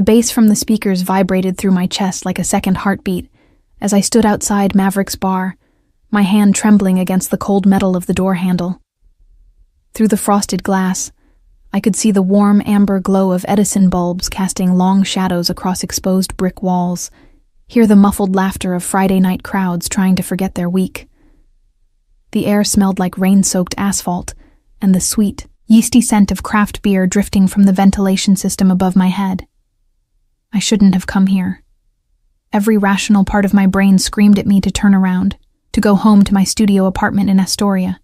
The bass from the speakers vibrated through my chest like a second heartbeat as I stood outside Maverick's bar, my hand trembling against the cold metal of the door handle. Through the frosted glass, I could see the warm amber glow of Edison bulbs casting long shadows across exposed brick walls, hear the muffled laughter of Friday night crowds trying to forget their week. The air smelled like rain-soaked asphalt, and the sweet, yeasty scent of craft beer drifting from the ventilation system above my head. I shouldn't have come here. Every rational part of my brain screamed at me to turn around, to go home to my studio apartment in Astoria,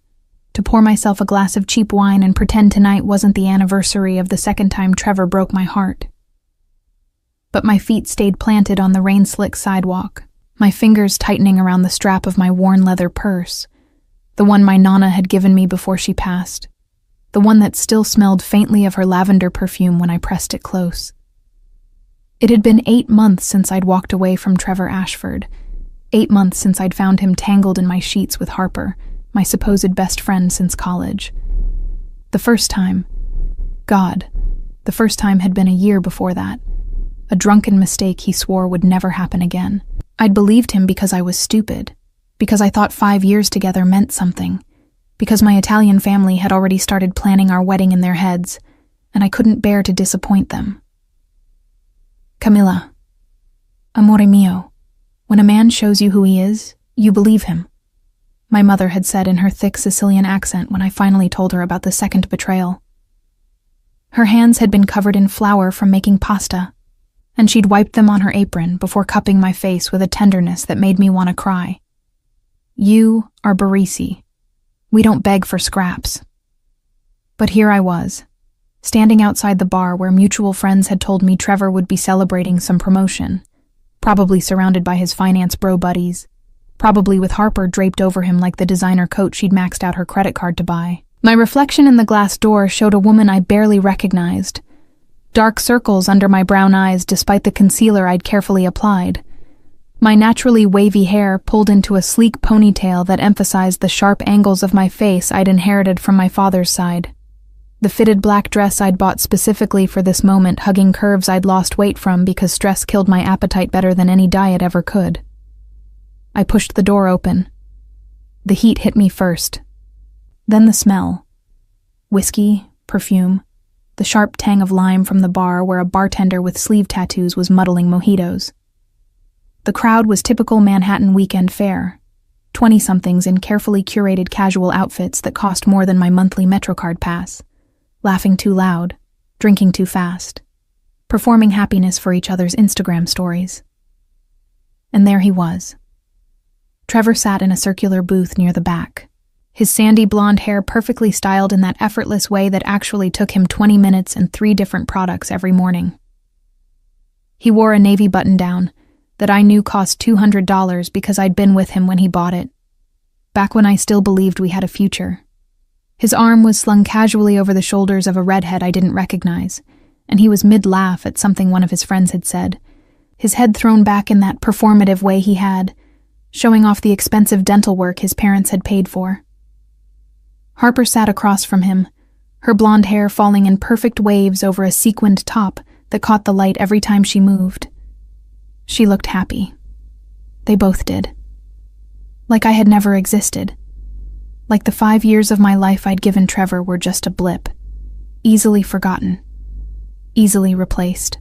to pour myself a glass of cheap wine and pretend tonight wasn't the anniversary of the second time Trevor broke my heart. But my feet stayed planted on the rain-slick sidewalk, my fingers tightening around the strap of my worn leather purse, the one my Nana had given me before she passed, the one that still smelled faintly of her lavender perfume when I pressed it close. It had been 8 months since I'd walked away from Trevor Ashford, 8 months since I'd found him tangled in my sheets with Harper, my supposed best friend since college. The first time had been a year before that, a drunken mistake he swore would never happen again. I'd believed him because I was stupid, because I thought 5 years together meant something, because my Italian family had already started planning our wedding in their heads, and I couldn't bear to disappoint them. Camilla, amore mio, when a man shows you who he is, you believe him, my mother had said in her thick Sicilian accent when I finally told her about the second betrayal. Her hands had been covered in flour from making pasta, and she'd wiped them on her apron before cupping my face with a tenderness that made me want to cry. You are Barisi. We don't beg for scraps. But here I was, standing outside the bar where mutual friends had told me Trevor would be celebrating some promotion, probably surrounded by his finance bro buddies, probably with Harper draped over him like the designer coat she'd maxed out her credit card to buy. My reflection in the glass door showed a woman I barely recognized, dark circles under my brown eyes despite the concealer I'd carefully applied, my naturally wavy hair pulled into a sleek ponytail that emphasized the sharp angles of my face I'd inherited from my father's side, the fitted black dress I'd bought specifically for this moment hugging curves I'd lost weight from because stress killed my appetite better than any diet ever could. I pushed the door open. The heat hit me first. Then the smell. Whiskey, perfume, the sharp tang of lime from the bar where a bartender with sleeve tattoos was muddling mojitos. The crowd was typical Manhattan weekend fare, 20-somethings in carefully curated casual outfits that cost more than my monthly MetroCard pass, laughing too loud, drinking too fast, performing happiness for each other's Instagram stories. And there he was. Trevor sat in a circular booth near the back, his sandy blonde hair perfectly styled in that effortless way that actually took him 20 minutes and 3 different products every morning. He wore a navy button-down that I knew cost $200 because I'd been with him when he bought it, back when I still believed we had a future. His arm was slung casually over the shoulders of a redhead I didn't recognize, and he was mid-laugh at something one of his friends had said, his head thrown back in that performative way he had, showing off the expensive dental work his parents had paid for. Harper sat across from him, her blonde hair falling in perfect waves over a sequined top that caught the light every time she moved. She looked happy. They both did. Like I had never existed. Like the 5 years of my life I'd given Trevor were just a blip, easily forgotten, easily replaced.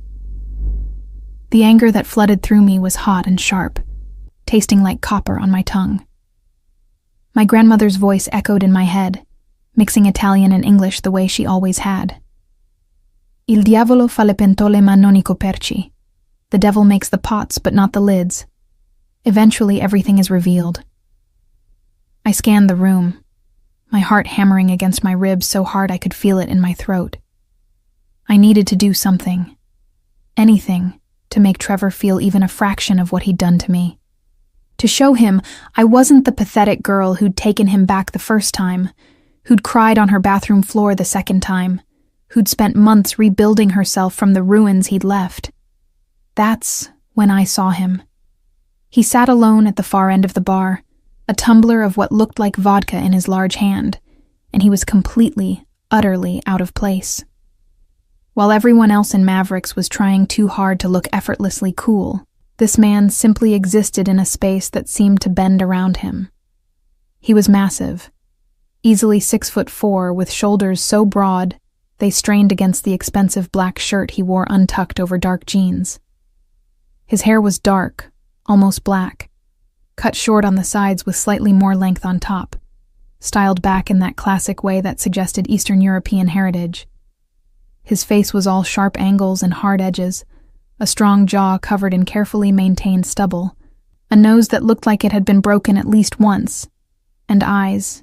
The anger that flooded through me was hot and sharp, tasting like copper on my tongue. My grandmother's voice echoed in my head, mixing Italian and English the way she always had. Il diavolo fa le pentole ma non I coperchi. The devil makes the pots but not the lids. Eventually everything is revealed. I scanned the room, my heart hammering against my ribs so hard I could feel it in my throat. I needed to do something, anything, to make Trevor feel even a fraction of what he'd done to me. To show him I wasn't the pathetic girl who'd taken him back the first time, who'd cried on her bathroom floor the second time, who'd spent months rebuilding herself from the ruins he'd left. That's when I saw him. He sat alone at the far end of the bar, a tumbler of what looked like vodka in his large hand, and he was completely, utterly out of place. While everyone else in Mavericks was trying too hard to look effortlessly cool, this man simply existed in a space that seemed to bend around him. He was massive, easily 6'4", with shoulders so broad they strained against the expensive black shirt he wore untucked over dark jeans. His hair was dark, almost black, cut short on the sides with slightly more length on top, styled back in that classic way that suggested Eastern European heritage. His face was all sharp angles and hard edges, a strong jaw covered in carefully maintained stubble, a nose that looked like it had been broken at least once, and eyes.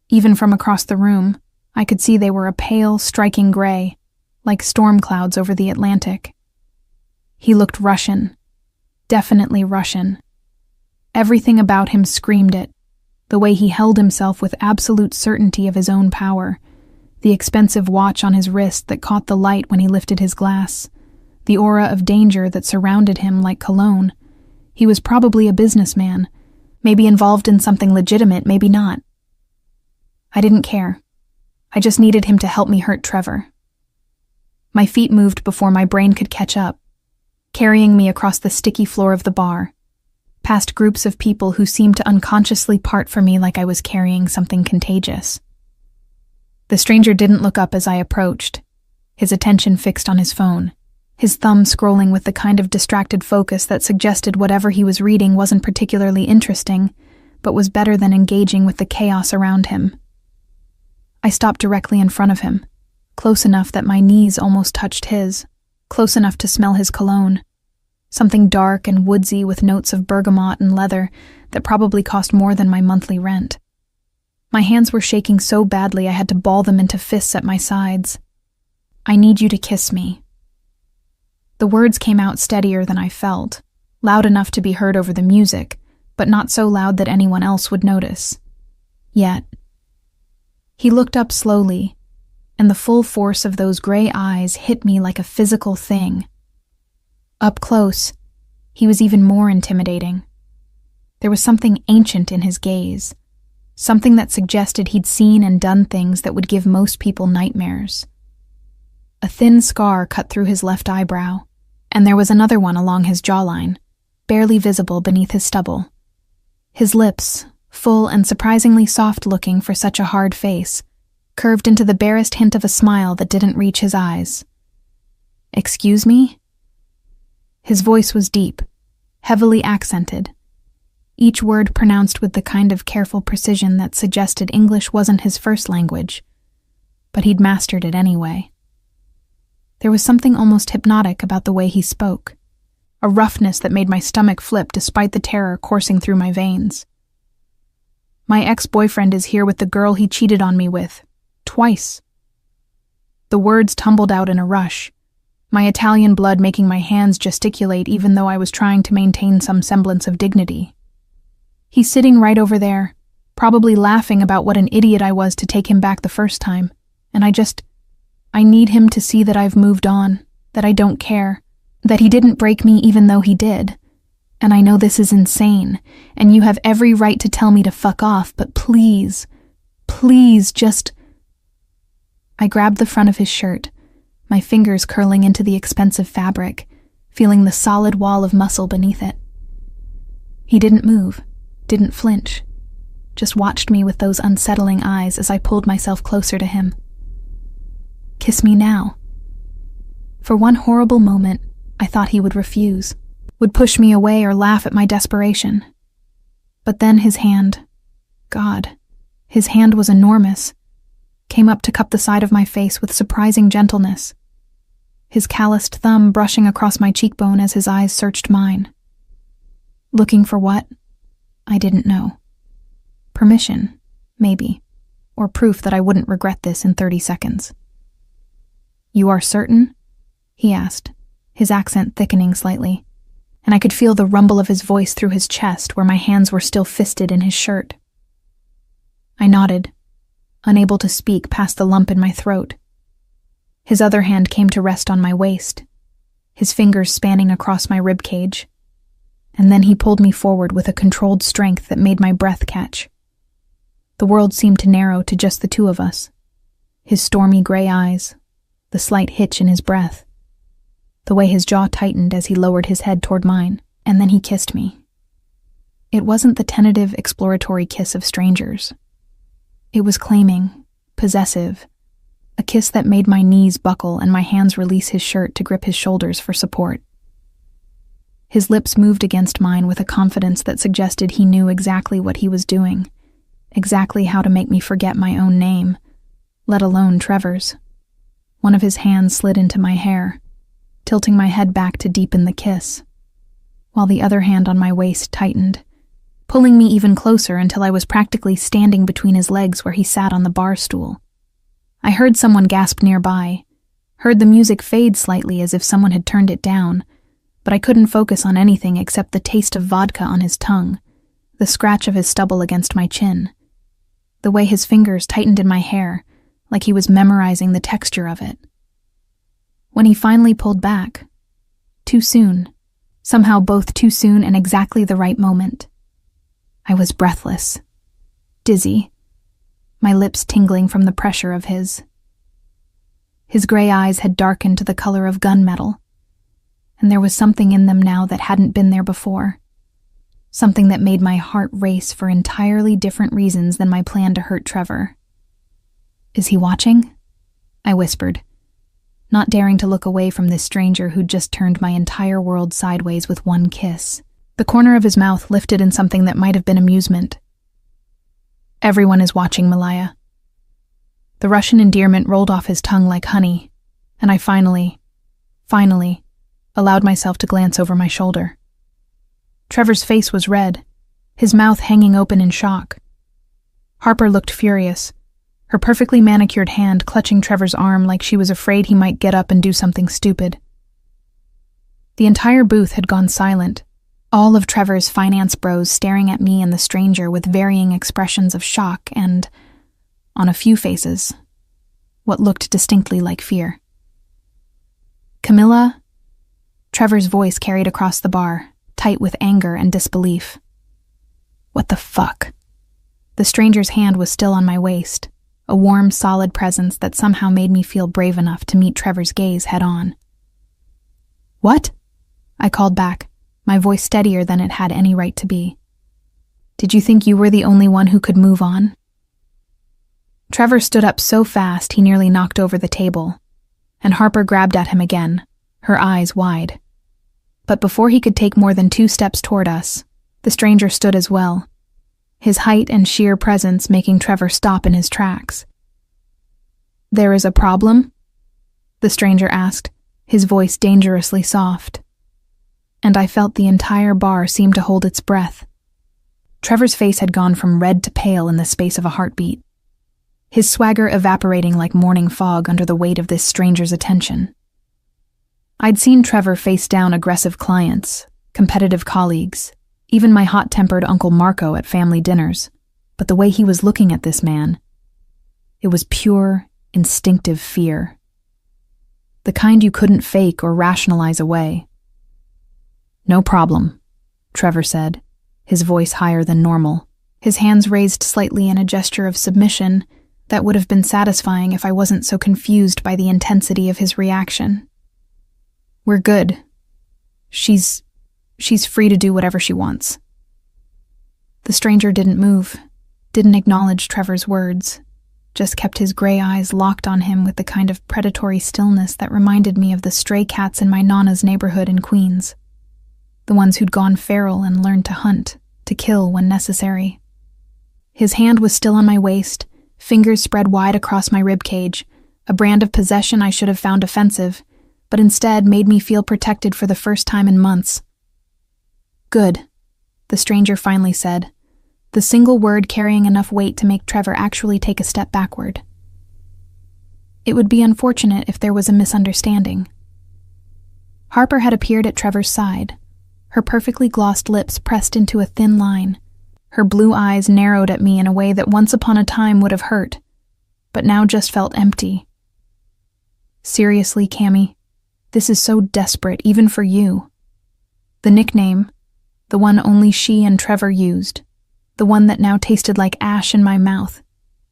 Even from across the room, I could see they were a pale, striking gray, like storm clouds over the Atlantic. He looked Russian, definitely Russian. Everything about him screamed it, the way he held himself with absolute certainty of his own power, the expensive watch on his wrist that caught the light when he lifted his glass, the aura of danger that surrounded him like cologne. He was probably a businessman, maybe involved in something legitimate, maybe not. I didn't care. I just needed him to help me hurt Trevor. My feet moved before my brain could catch up, carrying me across the sticky floor of the bar, past groups of people who seemed to unconsciously part for me like I was carrying something contagious. The stranger didn't look up as I approached, his attention fixed on his phone, his thumb scrolling with the kind of distracted focus that suggested whatever he was reading wasn't particularly interesting, but was better than engaging with the chaos around him. I stopped directly in front of him, close enough that my knees almost touched his, close enough to smell his cologne, something dark and woodsy with notes of bergamot and leather that probably cost more than my monthly rent. My hands were shaking so badly I had to ball them into fists at my sides. "I need you to kiss me." The words came out steadier than I felt, loud enough to be heard over the music, but not so loud that anyone else would notice. Yet. He looked up slowly, and the full force of those gray eyes hit me like a physical thing. Up close, he was even more intimidating. There was something ancient in his gaze, something that suggested he'd seen and done things that would give most people nightmares. A thin scar cut through his left eyebrow, and there was another one along his jawline, barely visible beneath his stubble. His lips, full and surprisingly soft-looking for such a hard face, curved into the barest hint of a smile that didn't reach his eyes. "Excuse me?" His voice was deep, heavily accented, each word pronounced with the kind of careful precision that suggested English wasn't his first language, but he'd mastered it anyway. There was something almost hypnotic about the way he spoke, a roughness that made my stomach flip despite the terror coursing through my veins. "My ex-boyfriend is here with the girl he cheated on me with, twice." The words tumbled out in a rush, my Italian blood making my hands gesticulate even though I was trying to maintain some semblance of dignity. "He's sitting right over there, probably laughing about what an idiot I was to take him back the first time, and I need him to see that I've moved on, that I don't care, that he didn't break me even though he did. And I know this is insane, and you have every right to tell me to fuck off, but please, please just..." I grabbed the front of his shirt, my fingers curling into the expensive fabric, feeling the solid wall of muscle beneath it. He didn't move, didn't flinch, just watched me with those unsettling eyes as I pulled myself closer to him. "Kiss me now." For one horrible moment, I thought he would refuse, would push me away or laugh at my desperation. But then his hand, God, his hand was enormous, came up to cup the side of my face with surprising gentleness, his calloused thumb brushing across my cheekbone as his eyes searched mine. Looking for what? I didn't know. Permission, maybe, or proof that I wouldn't regret this in 30 seconds. "You are certain?" he asked, his accent thickening slightly, and I could feel the rumble of his voice through his chest where my hands were still fisted in his shirt. I nodded, unable to speak past the lump in my throat. His other hand came to rest on my waist, his fingers spanning across my ribcage, and then he pulled me forward with a controlled strength that made my breath catch. The world seemed to narrow to just the two of us, his stormy gray eyes, the slight hitch in his breath, the way his jaw tightened as he lowered his head toward mine, and then he kissed me. It wasn't the tentative, exploratory kiss of strangers. It was claiming, possessive, a kiss that made my knees buckle and my hands release his shirt to grip his shoulders for support. His lips moved against mine with a confidence that suggested he knew exactly what he was doing, exactly how to make me forget my own name, let alone Trevor's. One of his hands slid into my hair, tilting my head back to deepen the kiss, while the other hand on my waist tightened, pulling me even closer until I was practically standing between his legs where he sat on the bar stool. I heard someone gasp nearby, heard the music fade slightly as if someone had turned it down, but I couldn't focus on anything except the taste of vodka on his tongue, the scratch of his stubble against my chin, the way his fingers tightened in my hair, like he was memorizing the texture of it. When he finally pulled back, too soon, somehow both too soon and exactly the right moment, I was breathless, dizzy, my lips tingling from the pressure of his. His gray eyes had darkened to the color of gunmetal, and there was something in them now that hadn't been there before, something that made my heart race for entirely different reasons than my plan to hurt Trevor. "Is he watching?" I whispered, not daring to look away from this stranger who'd just turned my entire world sideways with one kiss. The corner of his mouth lifted in something that might have been amusement. "Everyone is watching, Malaya." The Russian endearment rolled off his tongue like honey, and I finally, allowed myself to glance over my shoulder. Trevor's face was red, his mouth hanging open in shock. Harper looked furious, her perfectly manicured hand clutching Trevor's arm like she was afraid he might get up and do something stupid. The entire booth had gone silent, all of Trevor's finance bros staring at me and the stranger with varying expressions of shock and, on a few faces, what looked distinctly like fear. "Camilla?" Trevor's voice carried across the bar, tight with anger and disbelief. "What the fuck?" The stranger's hand was still on my waist, a warm, solid presence that somehow made me feel brave enough to meet Trevor's gaze head-on. "What?" I called back, my voice steadier than it had any right to be. "Did you think you were the only one who could move on?" Trevor stood up so fast he nearly knocked over the table, and Harper grabbed at him again, her eyes wide. But before he could take more than 2 steps toward us, the stranger stood as well, his height and sheer presence making Trevor stop in his tracks. "There is a problem?" the stranger asked, his voice dangerously soft. And I felt the entire bar seem to hold its breath. Trevor's face had gone from red to pale in the space of a heartbeat, his swagger evaporating like morning fog under the weight of this stranger's attention. I'd seen Trevor face down aggressive clients, competitive colleagues, even my hot-tempered Uncle Marco at family dinners, but the way he was looking at this man, it was pure, instinctive fear. The kind you couldn't fake or rationalize away. "No problem," Trevor said, his voice higher than normal, his hands raised slightly in a gesture of submission that would have been satisfying if I wasn't so confused by the intensity of his reaction. "We're good. She's free to do whatever she wants." The stranger didn't move, didn't acknowledge Trevor's words, just kept his gray eyes locked on him with the kind of predatory stillness that reminded me of the stray cats in my Nana's neighborhood in Queens. The ones who'd gone feral and learned to hunt, to kill when necessary. His hand was still on my waist, fingers spread wide across my ribcage, a brand of possession I should have found offensive, but instead made me feel protected for the first time in months. "Good," the stranger finally said, the single word carrying enough weight to make Trevor actually take a step backward. It would be unfortunate if there was a misunderstanding. Harper had appeared at Trevor's side, her perfectly glossed lips pressed into a thin line, her blue eyes narrowed at me in a way that once upon a time would have hurt, but now just felt empty. "Seriously, Cammy, this is so desperate even for you." The nickname, the one only she and Trevor used, the one that now tasted like ash in my mouth,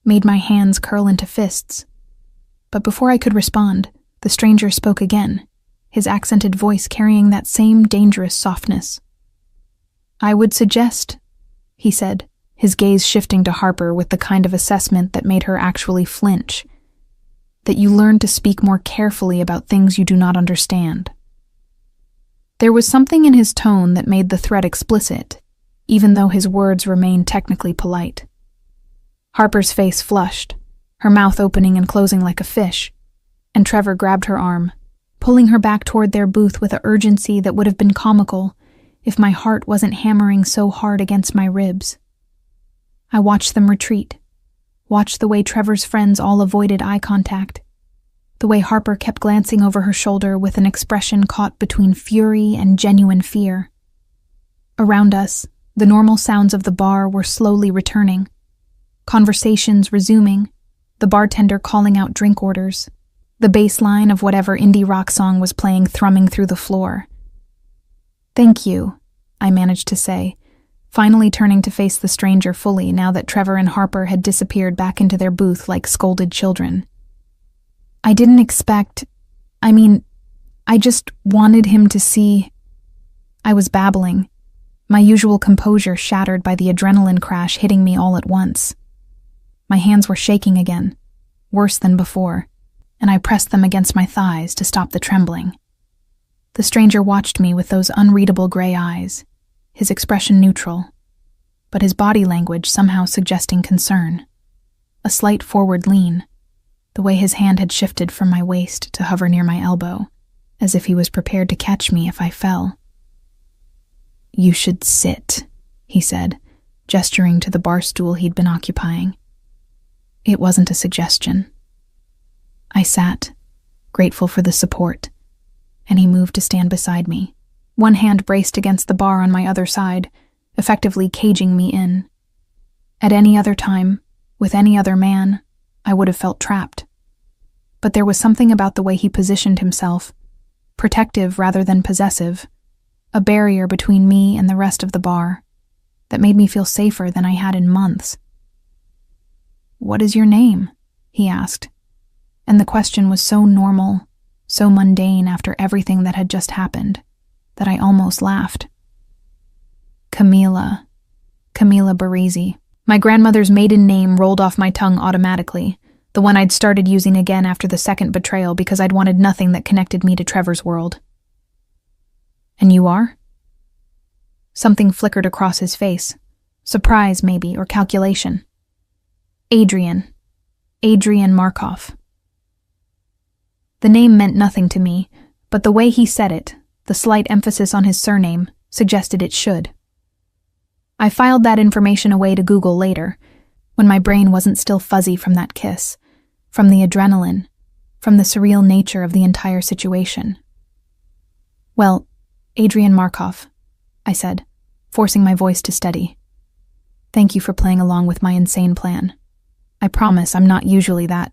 made my hands curl into fists. But before I could respond, The stranger spoke again, his accented voice carrying that same dangerous softness. "I would suggest," he said, his gaze shifting to Harper with the kind of assessment that made her actually flinch, "that you learn to speak more carefully about things you do not understand." There was something in his tone that made the threat explicit, even though his words remained technically polite. Harper's face flushed, her mouth opening and closing like a fish, and Trevor grabbed her arm, pulling her back toward their booth with an urgency that would have been comical if my heart wasn't hammering so hard against my ribs. I watched them retreat, watched the way Trevor's friends all avoided eye contact, the way Harper kept glancing over her shoulder with an expression caught between fury and genuine fear. Around us, the normal sounds of the bar were slowly returning, conversations resuming, the bartender calling out drink orders, the bass line of whatever indie rock song was playing thrumming through the floor. "Thank you," I managed to say, finally turning to face the stranger fully now that Trevor and Harper had disappeared back into their booth like scolded children. "I didn't expect... I just wanted him to see..." I was babbling, my usual composure shattered by the adrenaline crash hitting me all at once. My hands were shaking again, worse than before, and I pressed them against my thighs to stop the trembling. The stranger watched me with those unreadable gray eyes, his expression neutral, but his body language somehow suggesting concern. A slight forward lean, the way his hand had shifted from my waist to hover near my elbow, as if he was prepared to catch me if I fell. "You should sit," he said, gesturing to the bar stool he'd been occupying. It wasn't a suggestion. I sat, grateful for the support, and he moved to stand beside me, one hand braced against the bar on my other side, effectively caging me in. At any other time, with any other man, I would have felt trapped. But there was something about the way he positioned himself, protective rather than possessive, a barrier between me and the rest of the bar, that made me feel safer than I had in months. "What is your name?" he asked, and the question was so normal, so mundane after everything that had just happened, that I almost laughed. Camila Baresi. My grandmother's maiden name rolled off my tongue automatically, the one I'd started using again after the second betrayal because I'd wanted nothing that connected me to Trevor's world. "And you are?" Something flickered across his face. Surprise, maybe, or calculation. Adrian Markov. The name meant nothing to me, but the way he said it, the slight emphasis on his surname, suggested it should. I filed that information away to Google later, when my brain wasn't still fuzzy from that kiss, from the adrenaline, from the surreal nature of the entire situation. "Well, Adrian Markov," I said, forcing my voice to steady. "Thank you for playing along with my insane plan. I promise I'm not usually that..."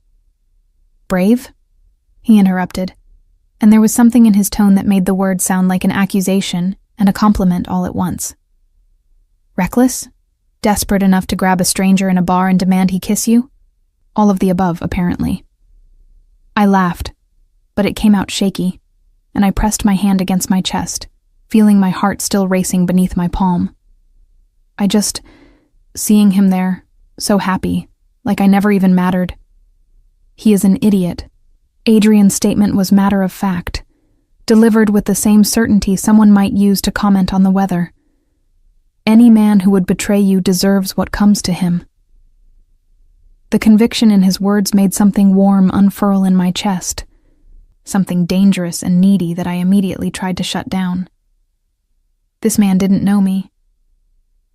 "Brave?" he interrupted, and there was something in his tone that made the word sound like an accusation and a compliment all at once. "Reckless? Desperate enough to grab a stranger in a bar and demand he kiss you? All of the above, apparently." I laughed, but it came out shaky, and I pressed my hand against my chest, feeling my heart still racing beneath my palm. Seeing him there, so happy, like I never even mattered. He is an idiot. Adrian's statement was matter of fact, delivered with the same certainty someone might use to comment on the weather. Any man who would betray you deserves what comes to him. The conviction in his words made something warm unfurl in my chest, something dangerous and needy that I immediately tried to shut down. This man didn't know me.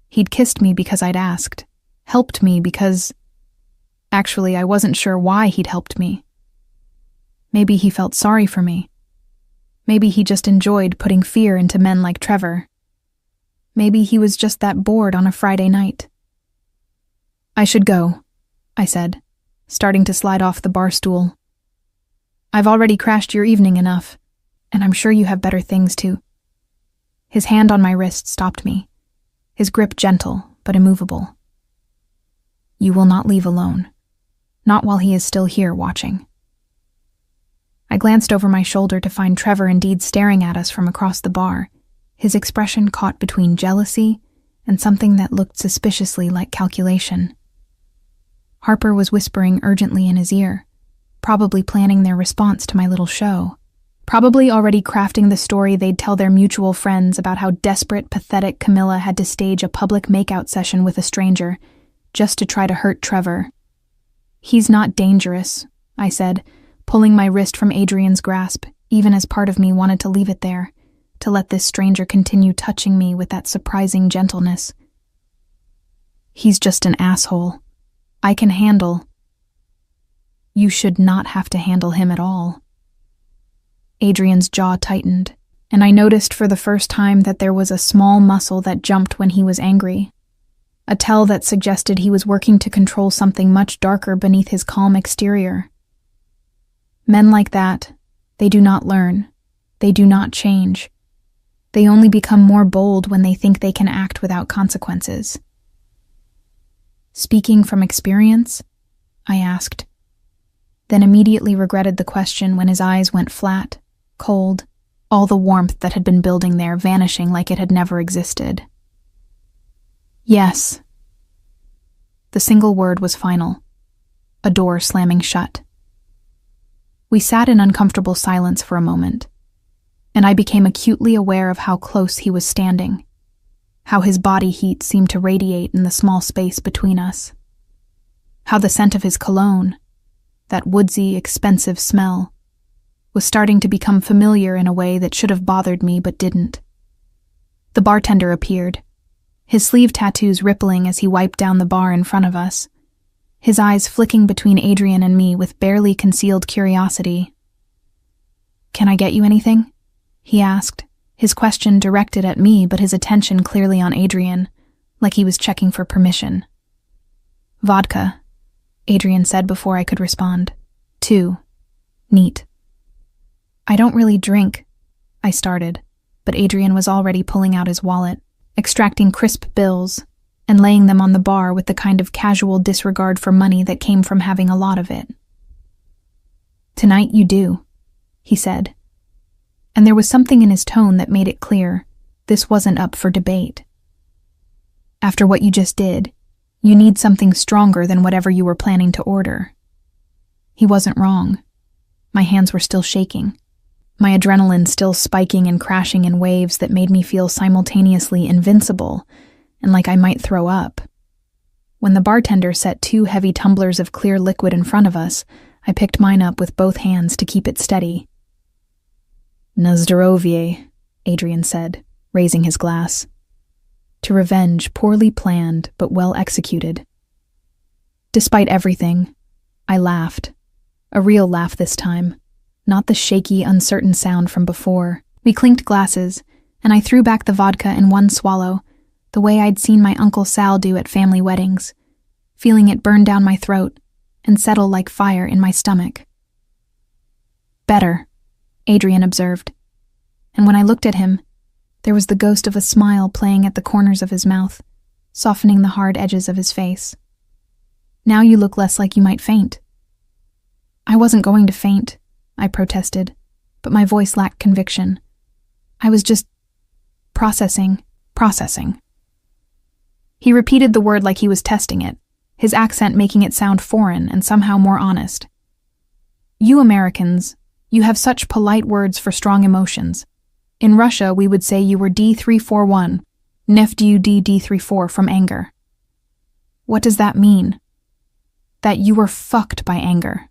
He'd kissed me because I'd asked, helped me because... Actually, I wasn't sure why he'd helped me. Maybe he felt sorry for me. Maybe he just enjoyed putting fear into men like Trevor. Maybe he was just that bored on a Friday night. "I should go," I said, starting to slide off the bar stool. "I've already crashed your evening enough, and I'm sure you have better things to..." His hand on my wrist stopped me, his grip gentle but immovable. "You will not leave alone, not while he is still here watching." I glanced over my shoulder to find Trevor indeed staring at us from across the bar, his expression caught between jealousy and something that looked suspiciously like calculation. Harper was whispering urgently in his ear, probably planning their response to my little show, probably already crafting the story they'd tell their mutual friends about how desperate, pathetic Camilla had to stage a public makeout session with a stranger just to try to hurt Trevor. "He's not dangerous," I said, pulling my wrist from Adrian's grasp, even as part of me wanted to leave it there, to let this stranger continue touching me with that surprising gentleness. "He's just an asshole. I can handle—" "You should not have to handle him at all." Adrian's jaw tightened, and I noticed for the first time that there was a small muscle that jumped when he was angry, a tell that suggested he was working to control something much darker beneath his calm exterior. Men like that, they do not learn, they do not change. They only become more bold when they think they can act without consequences. "Speaking from experience?" I asked, then immediately regretted the question when his eyes went flat, cold, all the warmth that had been building there vanishing like it had never existed. "Yes." The single word was final, a door slamming shut. We sat in uncomfortable silence for a moment, and I became acutely aware of how close he was standing, how his body heat seemed to radiate in the small space between us, how the scent of his cologne, that woodsy, expensive smell, was starting to become familiar in a way that should have bothered me but didn't. The bartender appeared, his sleeve tattoos rippling as he wiped down the bar in front of us, his eyes flicking between Adrian and me with barely concealed curiosity. "Can I get you anything?" he asked, his question directed at me but his attention clearly on Adrian, like he was checking for permission. "Vodka," Adrian said before I could respond. "2. Neat." "I don't really drink," I started, but Adrian was already pulling out his wallet, extracting crisp bills, and laying them on the bar with the kind of casual disregard for money that came from having a lot of it. "Tonight you do," he said, and there was something in his tone that made it clear this wasn't up for debate. "After what you just did, you need something stronger than whatever you were planning to order." He wasn't wrong. My hands were still shaking, my adrenaline still spiking and crashing in waves that made me feel simultaneously invincible and like I might throw up. When the bartender set 2 heavy tumblers of clear liquid in front of us, I picked mine up with both hands to keep it steady. "Na zdrowie," Adrian said, raising his glass. To revenge poorly planned but well executed. Despite everything, I laughed. A real laugh this time, not the shaky, uncertain sound from before. We clinked glasses, and I threw back the vodka in one swallow, the way I'd seen my Uncle Sal do at family weddings, feeling it burn down my throat and settle like fire in my stomach. "Better," Adrian observed, and when I looked at him, there was the ghost of a smile playing at the corners of his mouth, softening the hard edges of his face. "Now you look less like you might faint." "I wasn't going to faint," I protested, but my voice lacked conviction. "I was just processing. He repeated the word like he was testing it, his accent making it sound foreign and somehow more honest. "You Americans, you have such polite words for strong emotions. In Russia, we would say you were D341, nefdud D34 from anger." "What does that mean?" "That you were fucked by anger."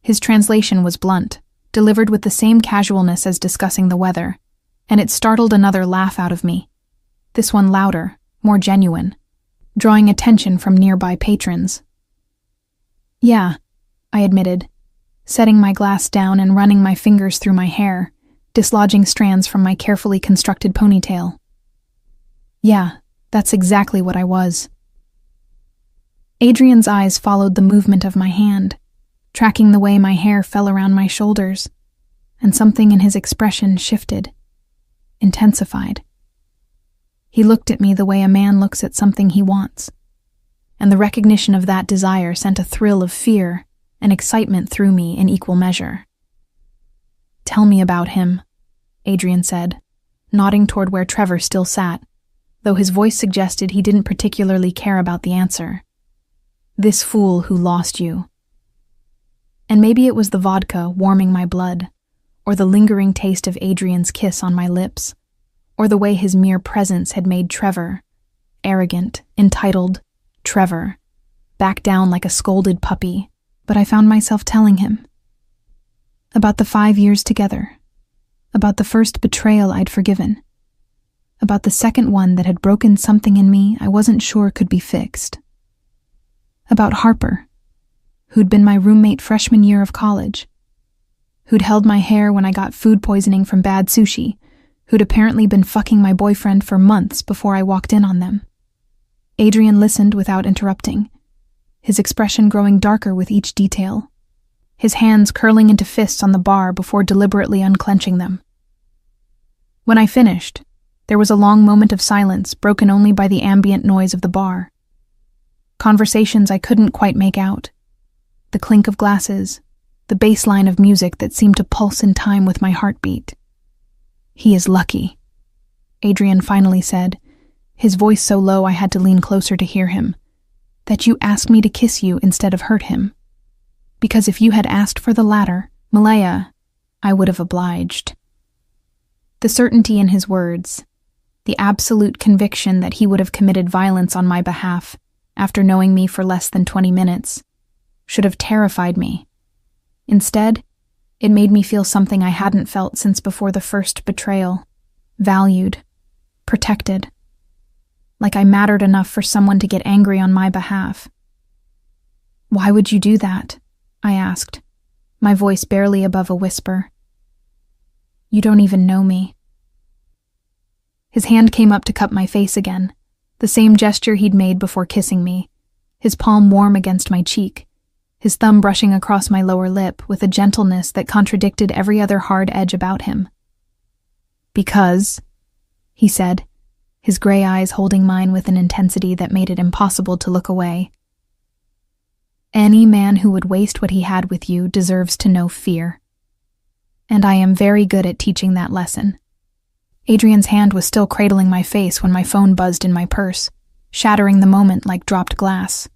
His translation was blunt, delivered with the same casualness as discussing the weather, and it startled another laugh out of me, this one louder, more genuine, drawing attention from nearby patrons. "Yeah," I admitted, setting my glass down and running my fingers through my hair, dislodging strands from my carefully constructed ponytail. "Yeah, that's exactly what I was." Adrian's eyes followed the movement of my hand, tracking the way my hair fell around my shoulders, and something in his expression shifted, intensified. He looked at me the way a man looks at something he wants, and the recognition of that desire sent a thrill of fear and excitement through me in equal measure. Tell me about him, Adrian said, nodding toward where Trevor still sat, though his voice suggested he didn't particularly care about the answer. This fool who lost you. And maybe it was the vodka warming my blood, or the lingering taste of Adrian's kiss on my lips, or the way his mere presence had made Trevor, arrogant, entitled Trevor, back down like a scolded puppy. But I found myself telling him about the 5 years together, about the first betrayal I'd forgiven, about the second one that had broken something in me I wasn't sure could be fixed, about Harper, who'd been my roommate freshman year of college, who'd held my hair when I got food poisoning from bad sushi, who'd apparently been fucking my boyfriend for months before I walked in on them. Adrian listened without interrupting, his expression growing darker with each detail, his hands curling into fists on the bar before deliberately unclenching them. When I finished, there was a long moment of silence broken only by the ambient noise of the bar. Conversations I couldn't quite make out, the clink of glasses, the bass line of music that seemed to pulse in time with my heartbeat. He is lucky, Adrian finally said, his voice so low I had to lean closer to hear him, that you asked me to kiss you instead of hurt him. Because if you had asked for the latter, Malaya, I would have obliged. The certainty in his words, the absolute conviction that he would have committed violence on my behalf after knowing me for less than 20 minutes, should have terrified me. Instead, it made me feel something I hadn't felt since before the first betrayal, valued, protected, like I mattered enough for someone to get angry on my behalf. Why would you do that? I asked, my voice barely above a whisper. You don't even know me. His hand came up to cup my face again, the same gesture he'd made before kissing me, his palm warm against my cheek, his thumb brushing across my lower lip with a gentleness that contradicted every other hard edge about him. Because, he said, his gray eyes holding mine with an intensity that made it impossible to look away. Any man who would waste what he had with you deserves to know fear. And I am very good at teaching that lesson. Adrian's hand was still cradling my face when my phone buzzed in my purse, shattering the moment like dropped glass.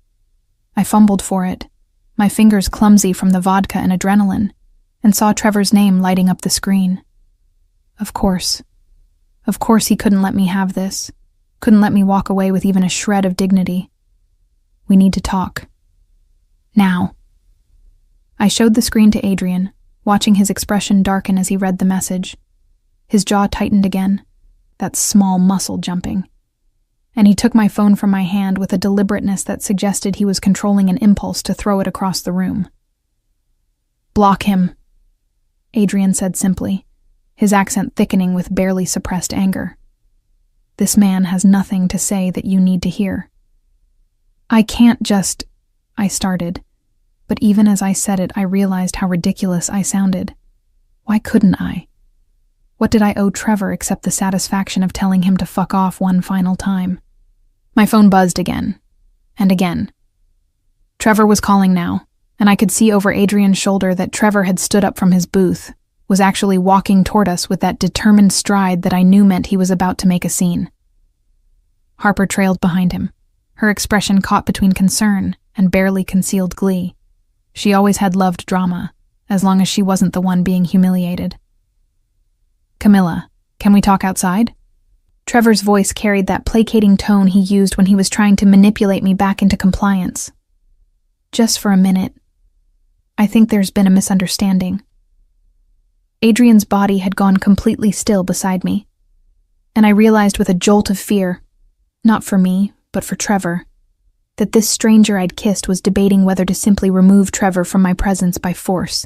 I fumbled for it, my fingers clumsy from the vodka and adrenaline, and saw Trevor's name lighting up the screen. Of course he couldn't let me have this, couldn't let me walk away with even a shred of dignity. We need to talk. Now. I showed the screen to Adrian, watching his expression darken as he read the message. His jaw tightened again, that small muscle jumping, and he took my phone from my hand with a deliberateness that suggested he was controlling an impulse to throw it across the room. Block him, Adrian said simply, his accent thickening with barely suppressed anger. This man has nothing to say that you need to hear. I can't just... I started, but even as I said it, I realized how ridiculous I sounded. Why couldn't I? What did I owe Trevor except the satisfaction of telling him to fuck off one final time? My phone buzzed again, and again. Trevor was calling now, and I could see over Adrian's shoulder that Trevor had stood up from his booth, was actually walking toward us with that determined stride that I knew meant he was about to make a scene. Harper trailed behind him, her expression caught between concern and barely concealed glee. She always had loved drama, as long as she wasn't the one being humiliated. Camilla, can we talk outside? Trevor's voice carried that placating tone he used when he was trying to manipulate me back into compliance. Just for a minute. I think there's been a misunderstanding. Adrian's body had gone completely still beside me, and I realized with a jolt of fear, not for me, but for Trevor, that this stranger I'd kissed was debating whether to simply remove Trevor from my presence by force.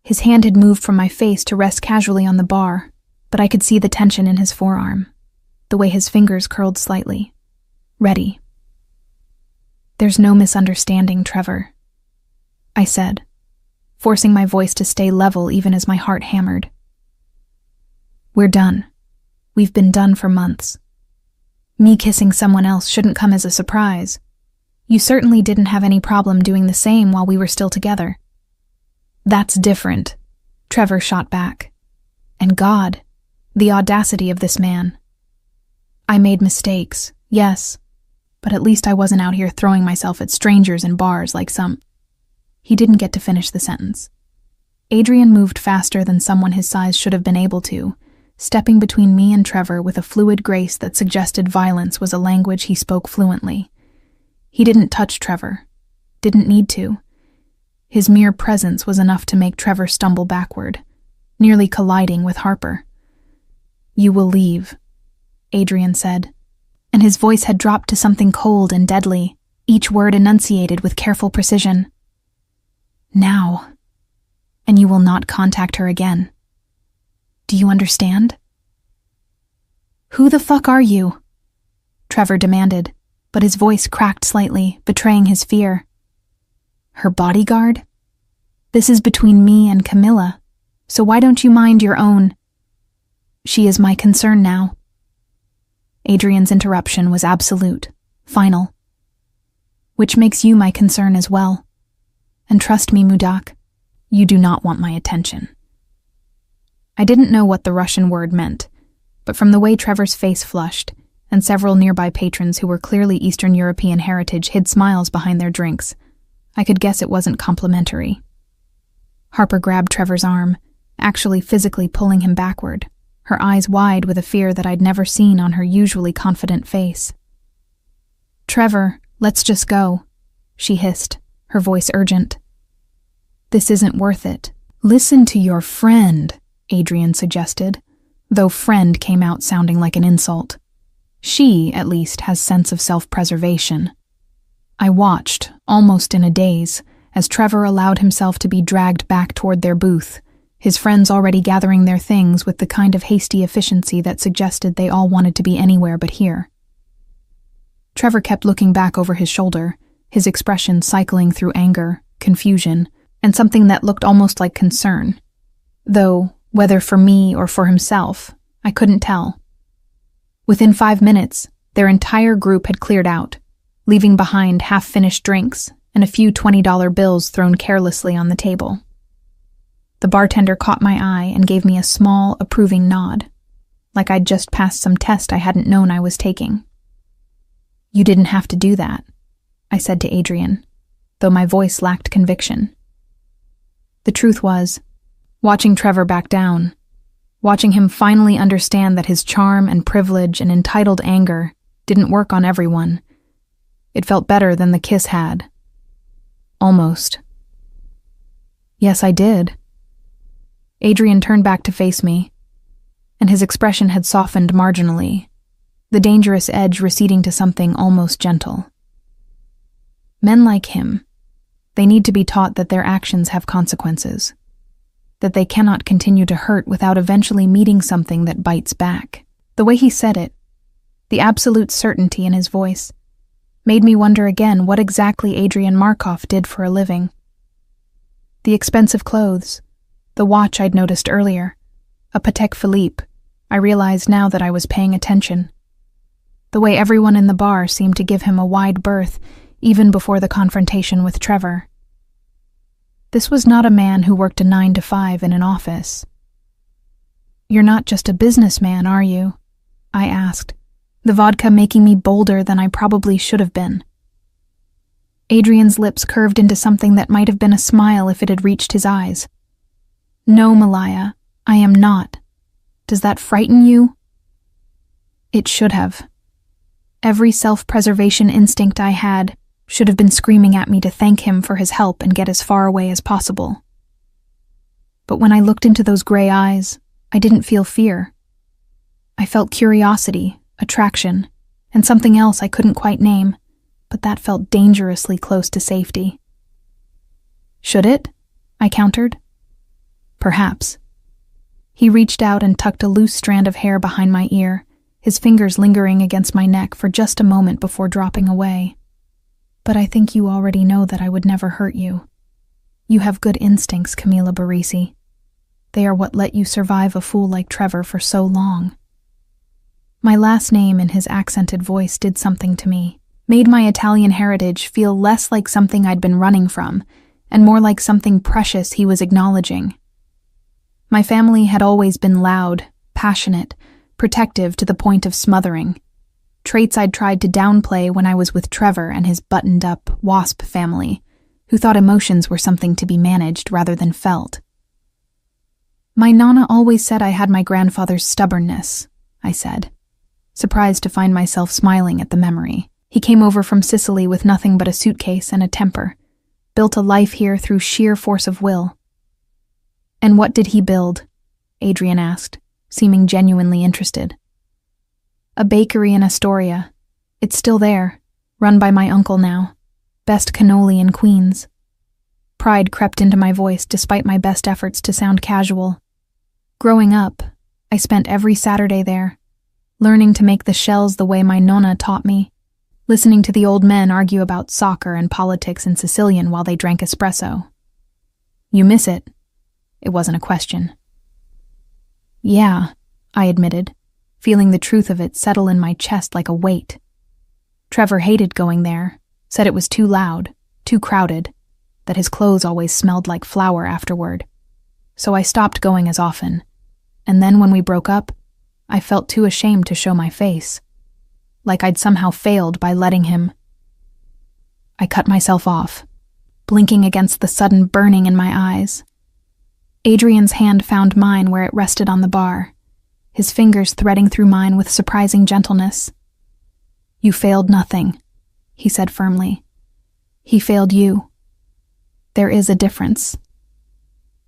His hand had moved from my face to rest casually on the bar, but I could see the tension in his forearm, the way his fingers curled slightly. Ready. There's no misunderstanding, Trevor, I said, forcing my voice to stay level even as my heart hammered. We're done. We've been done for months. Me kissing someone else shouldn't come as a surprise. You certainly didn't have any problem doing the same while we were still together. That's different, Trevor shot back. And God, the audacity of this man. I made mistakes, yes, but at least I wasn't out here throwing myself at strangers in bars like some. He didn't get to finish the sentence. Adrian moved faster than someone his size should have been able to, stepping between me and Trevor with a fluid grace that suggested violence was a language he spoke fluently. He didn't touch Trevor. Didn't need to. His mere presence was enough to make Trevor stumble backward, nearly colliding with Harper. "You will leave," Adrian said, and his voice had dropped to something cold and deadly, each word enunciated with careful precision. "Now. And you will not contact her again. Do you understand?" "Who the fuck are you?" Trevor demanded, but his voice cracked slightly, betraying his fear. "Her bodyguard? This is between me and Camilla, so why don't you mind your own?" "She is my concern now." Adrian's interruption was absolute, final. "Which makes you my concern as well. And trust me, Mudak, you do not want my attention." I didn't know what the Russian word meant, but from the way Trevor's face flushed, and several nearby patrons who were clearly Eastern European heritage hid smiles behind their drinks, I could guess it wasn't complimentary. Harper grabbed Trevor's arm, actually physically pulling him backward, her eyes wide with a fear that I'd never seen on her usually confident face. "Trevor, let's just go," she hissed, her voice urgent. "This isn't worth it." "Listen to your friend," Adrian suggested, though friend came out sounding like an insult. She, at least, has sense of self-preservation. I watched, almost in a daze, as Trevor allowed himself to be dragged back toward their booth, his friends already gathering their things with the kind of hasty efficiency that suggested they all wanted to be anywhere but here. Trevor kept looking back over his shoulder, his expression cycling through anger, confusion, and something that looked almost like concern, though, whether for me or for himself, I couldn't tell. Within 5 minutes, their entire group had cleared out, leaving behind half-finished drinks and a few $20 bills thrown carelessly on the table. The bartender caught my eye and gave me a small, approving nod, like I'd just passed some test I hadn't known I was taking. "You didn't have to do that," I said to Adrian, though my voice lacked conviction. The truth was, watching Trevor back down, watching him finally understand that his charm and privilege and entitled anger didn't work on everyone, it felt better than the kiss had. Almost. "Yes, I did." Adrian turned back to face me, and his expression had softened marginally, the dangerous edge receding to something almost gentle. Men like him, they need to be taught that their actions have consequences, that they cannot continue to hurt without eventually meeting something that bites back. The way he said it, the absolute certainty in his voice, made me wonder again what exactly Adrian Markov did for a living. The expensive clothes, the watch I'd noticed earlier, a Patek Philippe, I realized now that I was paying attention. The way everyone in the bar seemed to give him a wide berth, even before the confrontation with Trevor. This was not a man who worked a 9 to 5 in an office. "You're not just a businessman, are you?" I asked, the vodka making me bolder than I probably should have been. Adrian's lips curved into something that might have been a smile if it had reached his eyes. "No, Malaya, I am not. Does that frighten you?" It should have. Every self-preservation instinct I had should have been screaming at me to thank him for his help and get as far away as possible. But when I looked into those gray eyes, I didn't feel fear. I felt curiosity, attraction, and something else I couldn't quite name, but that felt dangerously close to safety. "Should it?" I countered. "Perhaps." He reached out and tucked a loose strand of hair behind my ear, his fingers lingering against my neck for just a moment before dropping away. "But I think you already know that I would never hurt you. You have good instincts, Camila Barisi. They are what let you survive a fool like Trevor for so long." My last name in his accented voice did something to me, made my Italian heritage feel less like something I'd been running from, and more like something precious he was acknowledging. My family had always been loud, passionate, protective to the point of smothering. Traits I'd tried to downplay when I was with Trevor and his buttoned-up WASP family, who thought emotions were something to be managed rather than felt. My Nana always said I had my grandfather's stubbornness, I said, surprised to find myself smiling at the memory. He came over from Sicily with nothing but a suitcase and a temper, built a life here through sheer force of will. And what did he build? Adrian asked, seeming genuinely interested. A bakery in Astoria. It's still there, run by my uncle now. Best cannoli in Queens. Pride crept into my voice despite my best efforts to sound casual. Growing up, I spent every Saturday there, learning to make the shells the way my nonna taught me, listening to the old men argue about soccer and politics in Sicilian while they drank espresso. You miss it? It wasn't a question. Yeah, I admitted, feeling the truth of it settle in my chest like a weight. Trevor hated going there, said it was too loud, too crowded, that his clothes always smelled like flour afterward. So I stopped going as often, and then when we broke up, I felt too ashamed to show my face, like I'd somehow failed by letting him. I cut myself off, blinking against the sudden burning in my eyes. Adrian's hand found mine where it rested on the bar, his fingers threading through mine with surprising gentleness. You failed nothing, he said firmly. He failed you. There is a difference.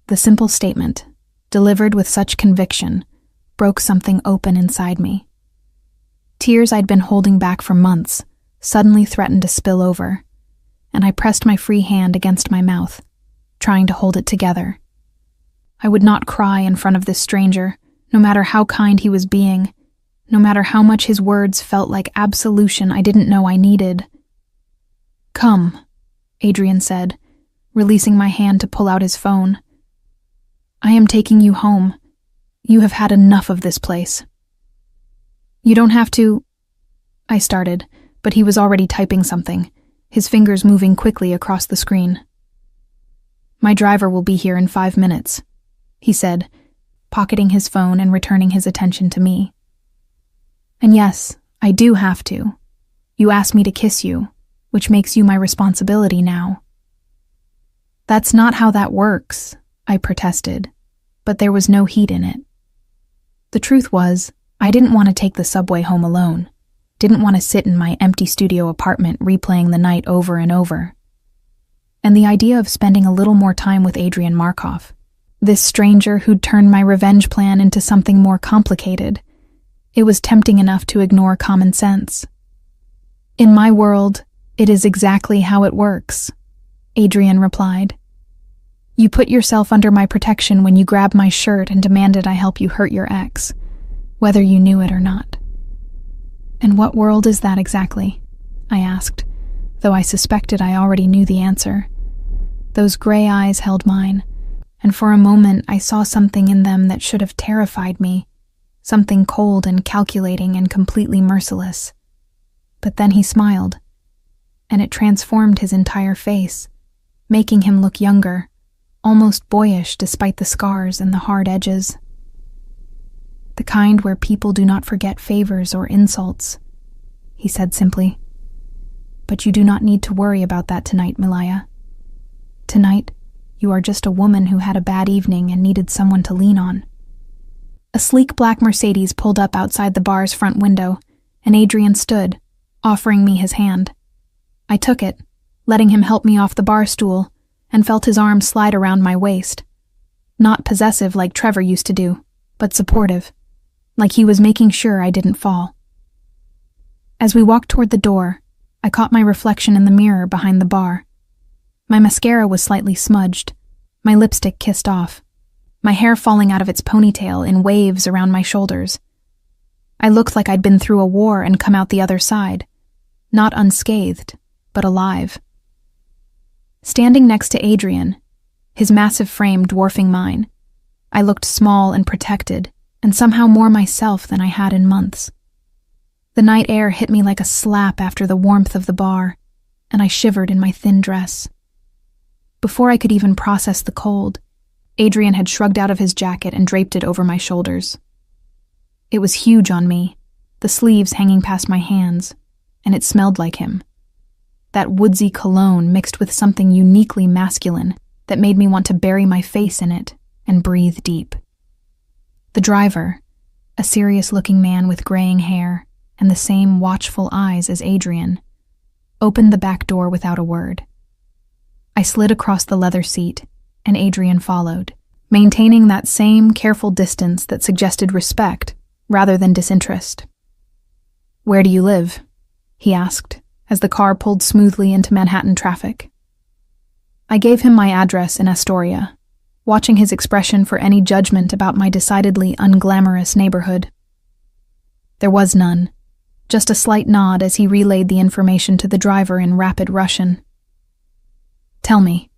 The simple statement, delivered with such conviction, broke something open inside me. Tears I'd been holding back for months suddenly threatened to spill over, and I pressed my free hand against my mouth, trying to hold it together. I would not cry in front of this stranger, no matter how kind he was being, no matter how much his words felt like absolution I didn't know I needed. Come, Adrian said, releasing my hand to pull out his phone. I am taking you home. You have had enough of this place. You don't have to... I started, but he was already typing something, his fingers moving quickly across the screen. My driver will be here in 5 minutes, he said, pocketing his phone and returning his attention to me. And yes, I do have to. You asked me to kiss you, which makes you my responsibility now. That's not how that works, I protested, but there was no heat in it. The truth was, I didn't want to take the subway home alone, didn't want to sit in my empty studio apartment replaying the night over and over. And the idea of spending a little more time with Adrian Markov, this stranger who'd turned my revenge plan into something more complicated, it was tempting enough to ignore common sense. In my world, it is exactly how it works, Adrian replied. You put yourself under my protection when you grabbed my shirt and demanded I help you hurt your ex, whether you knew it or not. And what world is that exactly? I asked, though I suspected I already knew the answer. Those gray eyes held mine, and for a moment I saw something in them that should have terrified me, something cold and calculating and completely merciless. But then he smiled, and it transformed his entire face, making him look younger, almost boyish despite the scars and the hard edges. The kind where people do not forget favors or insults, he said simply. But you do not need to worry about that tonight, Malaya. Tonight, you are just a woman who had a bad evening and needed someone to lean on. A sleek black Mercedes pulled up outside the bar's front window, and Adrian stood, offering me his hand. I took it, letting him help me off the bar stool, and felt his arm slide around my waist. Not possessive like Trevor used to do, but supportive, like he was making sure I didn't fall. As we walked toward the door, I caught my reflection in the mirror behind the bar. My mascara was slightly smudged, my lipstick kissed off, my hair falling out of its ponytail in waves around my shoulders. I looked like I'd been through a war and come out the other side, not unscathed, but alive. Standing next to Adrian, his massive frame dwarfing mine, I looked small and protected, and somehow more myself than I had in months. The night air hit me like a slap after the warmth of the bar, and I shivered in my thin dress. Before I could even process the cold, Adrian had shrugged out of his jacket and draped it over my shoulders. It was huge on me, the sleeves hanging past my hands, and it smelled like him. That woodsy cologne mixed with something uniquely masculine that made me want to bury my face in it and breathe deep. The driver, a serious-looking man with graying hair and the same watchful eyes as Adrian, opened the back door without a word. I slid across the leather seat, and Adrian followed, maintaining that same careful distance that suggested respect rather than disinterest. "Where do you live?" he asked, as the car pulled smoothly into Manhattan traffic. I gave him my address in Astoria, watching his expression for any judgment about my decidedly unglamorous neighborhood. There was none, just a slight nod as he relayed the information to the driver in rapid Russian. "Tell me,"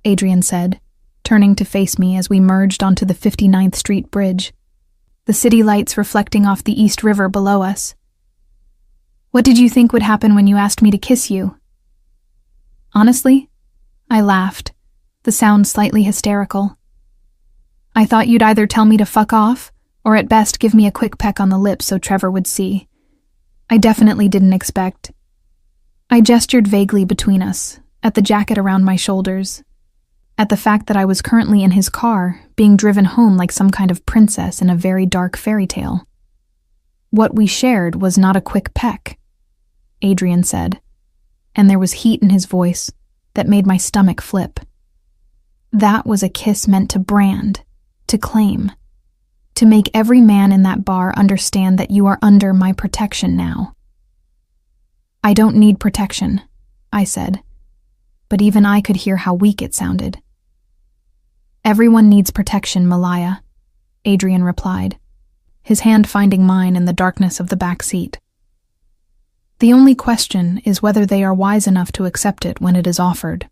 Adrian said, turning to face me as we merged onto the 59th Street Bridge, the city lights reflecting off the East River below us. "What did you think would happen when you asked me to kiss you?" "Honestly?" I laughed, the sound slightly hysterical. "I thought you'd either tell me to fuck off, or at best give me a quick peck on the lips so Trevor would see. I definitely didn't expect." I gestured vaguely between us, at the jacket around my shoulders, at the fact that I was currently in his car, being driven home like some kind of princess in a very dark fairy tale. "What we shared was not a quick peck," Adrian said, and there was heat in his voice that made my stomach flip. "That was a kiss meant to brand, to claim, to make every man in that bar understand that you are under my protection now." "I don't need protection," I said, but even I could hear how weak it sounded. "Everyone needs protection, Malaya," Adrian replied, his hand finding mine in the darkness of the back seat. "The only question is whether they are wise enough to accept it when it is offered."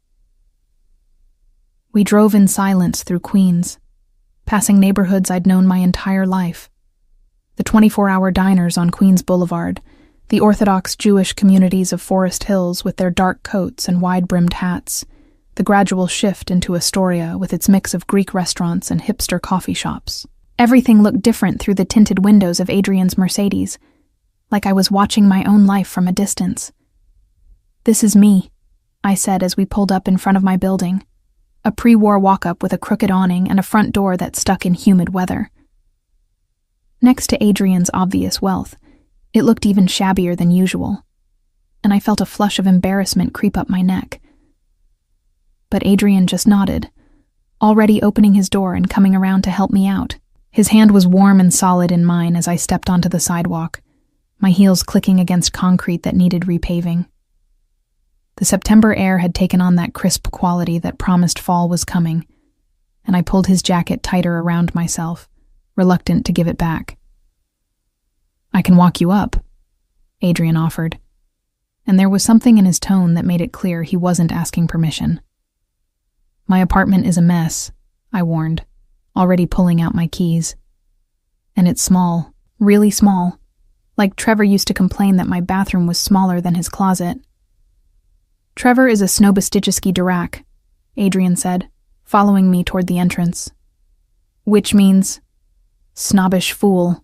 We drove in silence through Queens, passing neighborhoods I'd known my entire life. The 24-hour diners on Queens Boulevard, the Orthodox Jewish communities of Forest Hills with their dark coats and wide-brimmed hats, the gradual shift into Astoria with its mix of Greek restaurants and hipster coffee shops. Everything looked different through the tinted windows of Adrian's Mercedes, like I was watching my own life from a distance. "This is me," I said as we pulled up in front of my building, a pre-war walk-up with a crooked awning and a front door that stuck in humid weather. Next to Adrian's obvious wealth, it looked even shabbier than usual, and I felt a flush of embarrassment creep up my neck. But Adrian just nodded, already opening his door and coming around to help me out. His hand was warm and solid in mine as I stepped onto the sidewalk, my heels clicking against concrete that needed repaving. The September air had taken on that crisp quality that promised fall was coming, and I pulled his jacket tighter around myself, reluctant to give it back. "I can walk you up," Adrian offered, and there was something in his tone that made it clear he wasn't asking permission. "My apartment is a mess," I warned, already pulling out my keys. "And it's small, really small, like Trevor used to complain that my bathroom was smaller than his closet." "Trevor is a Snobistijski Durak," Adrian said, following me toward the entrance. "Which means snobbish fool."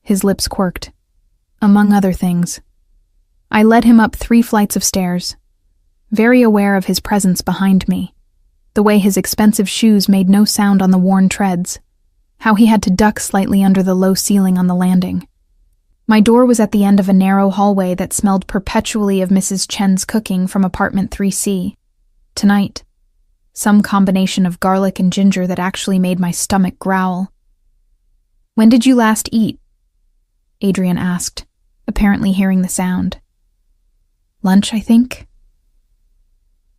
His lips quirked. "Among other things." I led him up 3 flights of stairs, very aware of his presence behind me, the way his expensive shoes made no sound on the worn treads, how he had to duck slightly under the low ceiling on the landing. My door was at the end of a narrow hallway that smelled perpetually of Mrs. Chen's cooking from apartment 3C. Tonight, some combination of garlic and ginger that actually made my stomach growl. "When did you last eat?" Adrian asked, apparently hearing the sound. "Lunch, I think."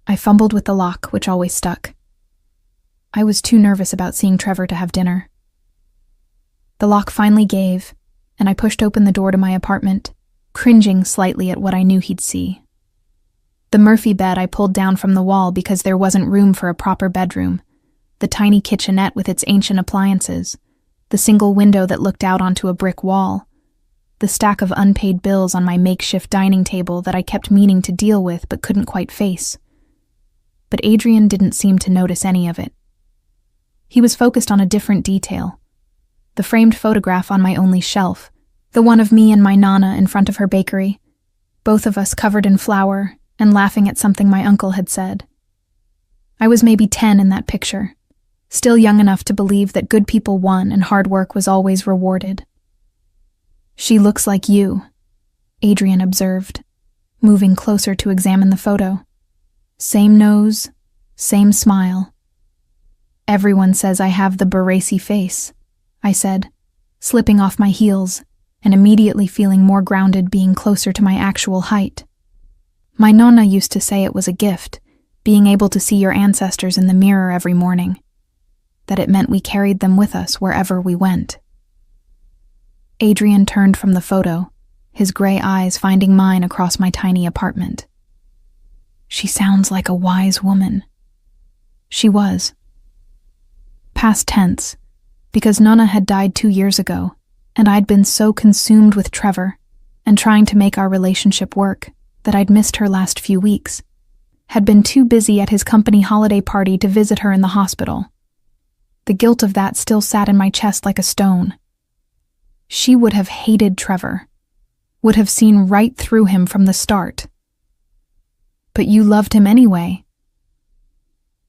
I fumbled with the lock, which always stuck. I was too nervous about seeing Trevor to have dinner. The lock finally gave, and I pushed open the door to my apartment, cringing slightly at what I knew he'd see. The Murphy bed I pulled down from the wall because there wasn't room for a proper bedroom, the tiny kitchenette with its ancient appliances, the single window that looked out onto a brick wall, the stack of unpaid bills on my makeshift dining table that I kept meaning to deal with but couldn't quite face. But Adrian didn't seem to notice any of it. He was focused on a different detail. The framed photograph on my only shelf, the one of me and my Nana in front of her bakery, both of us covered in flour and laughing at something my uncle had said. I was maybe 10 in that picture, still young enough to believe that good people won and hard work was always rewarded. "She looks like you," Adrian observed, moving closer to examine the photo. "Same nose, same smile." "Everyone says I have the Baresi face," I said, slipping off my heels and immediately feeling more grounded being closer to my actual height. "My nonna used to say it was a gift, being able to see your ancestors in the mirror every morning, that it meant we carried them with us wherever we went." Adrian turned from the photo, his gray eyes finding mine across my tiny apartment. "She sounds like a wise woman." She was. Past tense, because Nonna had died 2 years ago, and I'd been so consumed with Trevor and trying to make our relationship work that I'd missed her last few weeks. Had been too busy at his company holiday party to visit her in the hospital. The guilt of that still sat in my chest like a stone. She would have hated Trevor, would have seen right through him from the start. "But you loved him anyway."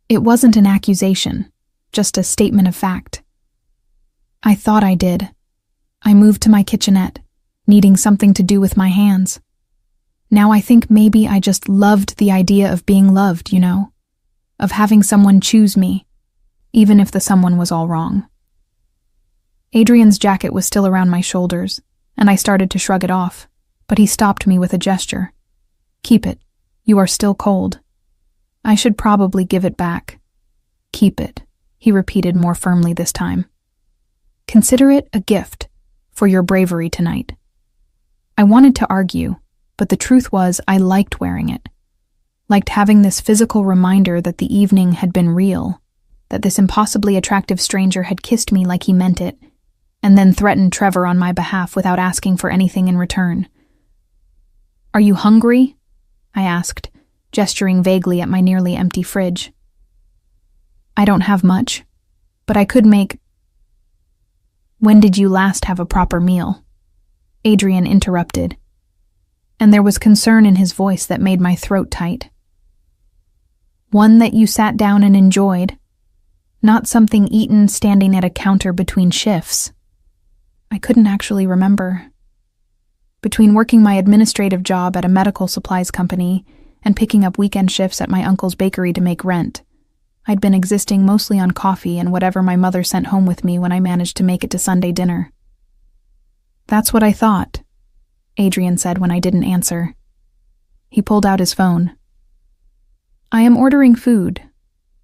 It wasn't an accusation, just a statement of fact. I thought I did. I moved to my kitchenette, needing something to do with my hands. Now I think maybe I just loved the idea of being loved, you know? Of having someone choose me, even if the someone was all wrong. Adrian's jacket was still around my shoulders, and I started to shrug it off, but he stopped me with a gesture. "Keep it. You are still cold." I should probably give it back. "Keep it," he repeated more firmly this time. "Consider it a gift for your bravery tonight." I wanted to argue, but the truth was I liked wearing it. Liked having this physical reminder that the evening had been real, that this impossibly attractive stranger had kissed me like he meant it, and then threatened Trevor on my behalf without asking for anything in return. "Are you hungry?" I asked, gesturing vaguely at my nearly empty fridge. "I don't have much, but I could make—" "When did you last have a proper meal?" Adrian interrupted, and there was concern in his voice that made my throat tight. "One that you sat down and enjoyed, not something eaten standing at a counter between shifts." I couldn't actually remember. Between working my administrative job at a medical supplies company and picking up weekend shifts at my uncle's bakery to make rent, I'd been existing mostly on coffee and whatever my mother sent home with me when I managed to make it to Sunday dinner. "That's what I thought," Adrian said when I didn't answer. He pulled out his phone. "I am ordering food.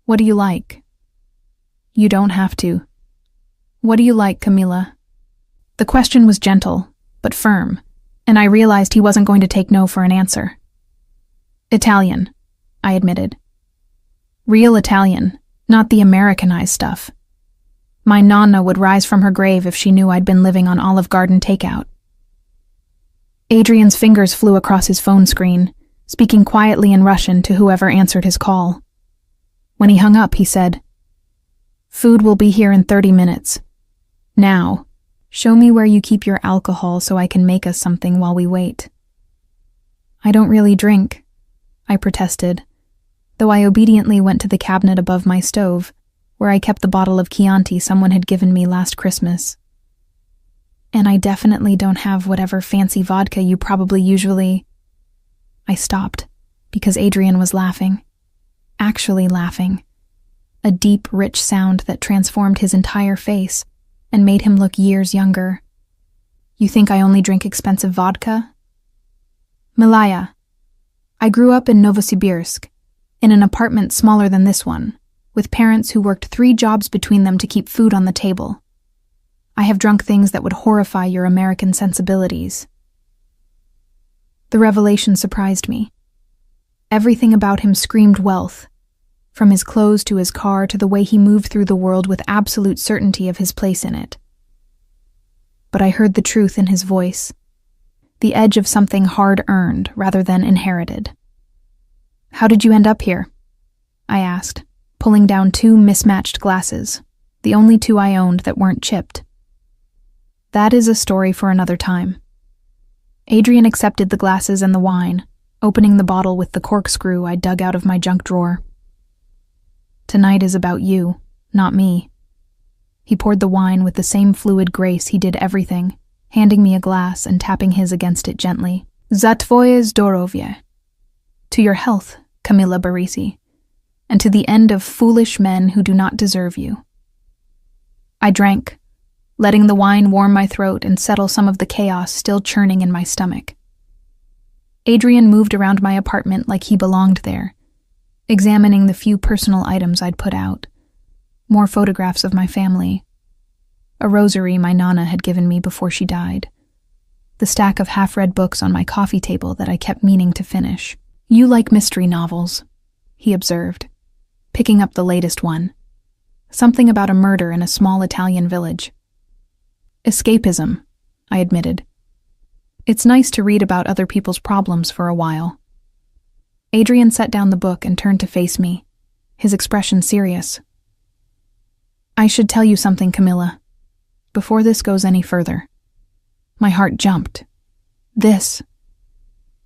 What do you like?" "You don't have to." "What do you like, Camila?" The question was gentle, but firm, and I realized he wasn't going to take no for an answer. "Italian," I admitted. Real Italian, not the Americanized stuff. My nonna would rise from her grave if she knew I'd been living on Olive Garden takeout. Adrian's fingers flew across his phone screen, speaking quietly in Russian to whoever answered his call. When he hung up, he said, "Food will be here in 30 minutes. Now, show me where you keep your alcohol so I can make us something while we wait." "I don't really drink," I protested, though I obediently went to the cabinet above my stove, where I kept the bottle of Chianti someone had given me last Christmas. "And I definitely don't have whatever fancy vodka you probably usually—" I stopped, because Adrian was laughing. Actually laughing. A deep, rich sound that transformed his entire face and made him look years younger. "You think I only drink expensive vodka?" "Milaya. I grew up in Novosibirsk, in an apartment smaller than this one, with parents who worked 3 jobs between them to keep food on the table. I have drunk things that would horrify your American sensibilities." The revelation surprised me. Everything about him screamed wealth, from his clothes to his car to the way he moved through the world with absolute certainty of his place in it. But I heard the truth in his voice, the edge of something hard-earned rather than inherited. "How did you end up here?" I asked, pulling down 2 mismatched glasses, the only two I owned that weren't chipped. That is a story for another time. Adrian accepted the glasses and the wine, opening the bottle with the corkscrew I dug out of my junk drawer. Tonight is about you, not me. He poured the wine with the same fluid grace he did everything, handing me a glass and tapping his against it gently. Za tvoje zdorovye. To your health, Camilla Barisi, and to the end of foolish men who do not deserve you. I drank, letting the wine warm my throat and settle some of the chaos still churning in my stomach. Adrian moved around my apartment like he belonged there, examining the few personal items I'd put out. More photographs of my family. A rosary my Nana had given me before she died. The stack of half-read books on my coffee table that I kept meaning to finish. You like mystery novels, he observed, picking up the latest one. Something about a murder in a small Italian village. Escapism, I admitted. It's nice to read about other people's problems for a while. Adrian set down the book and turned to face me, his expression serious. I should tell you something, Camilla, before this goes any further. My heart jumped.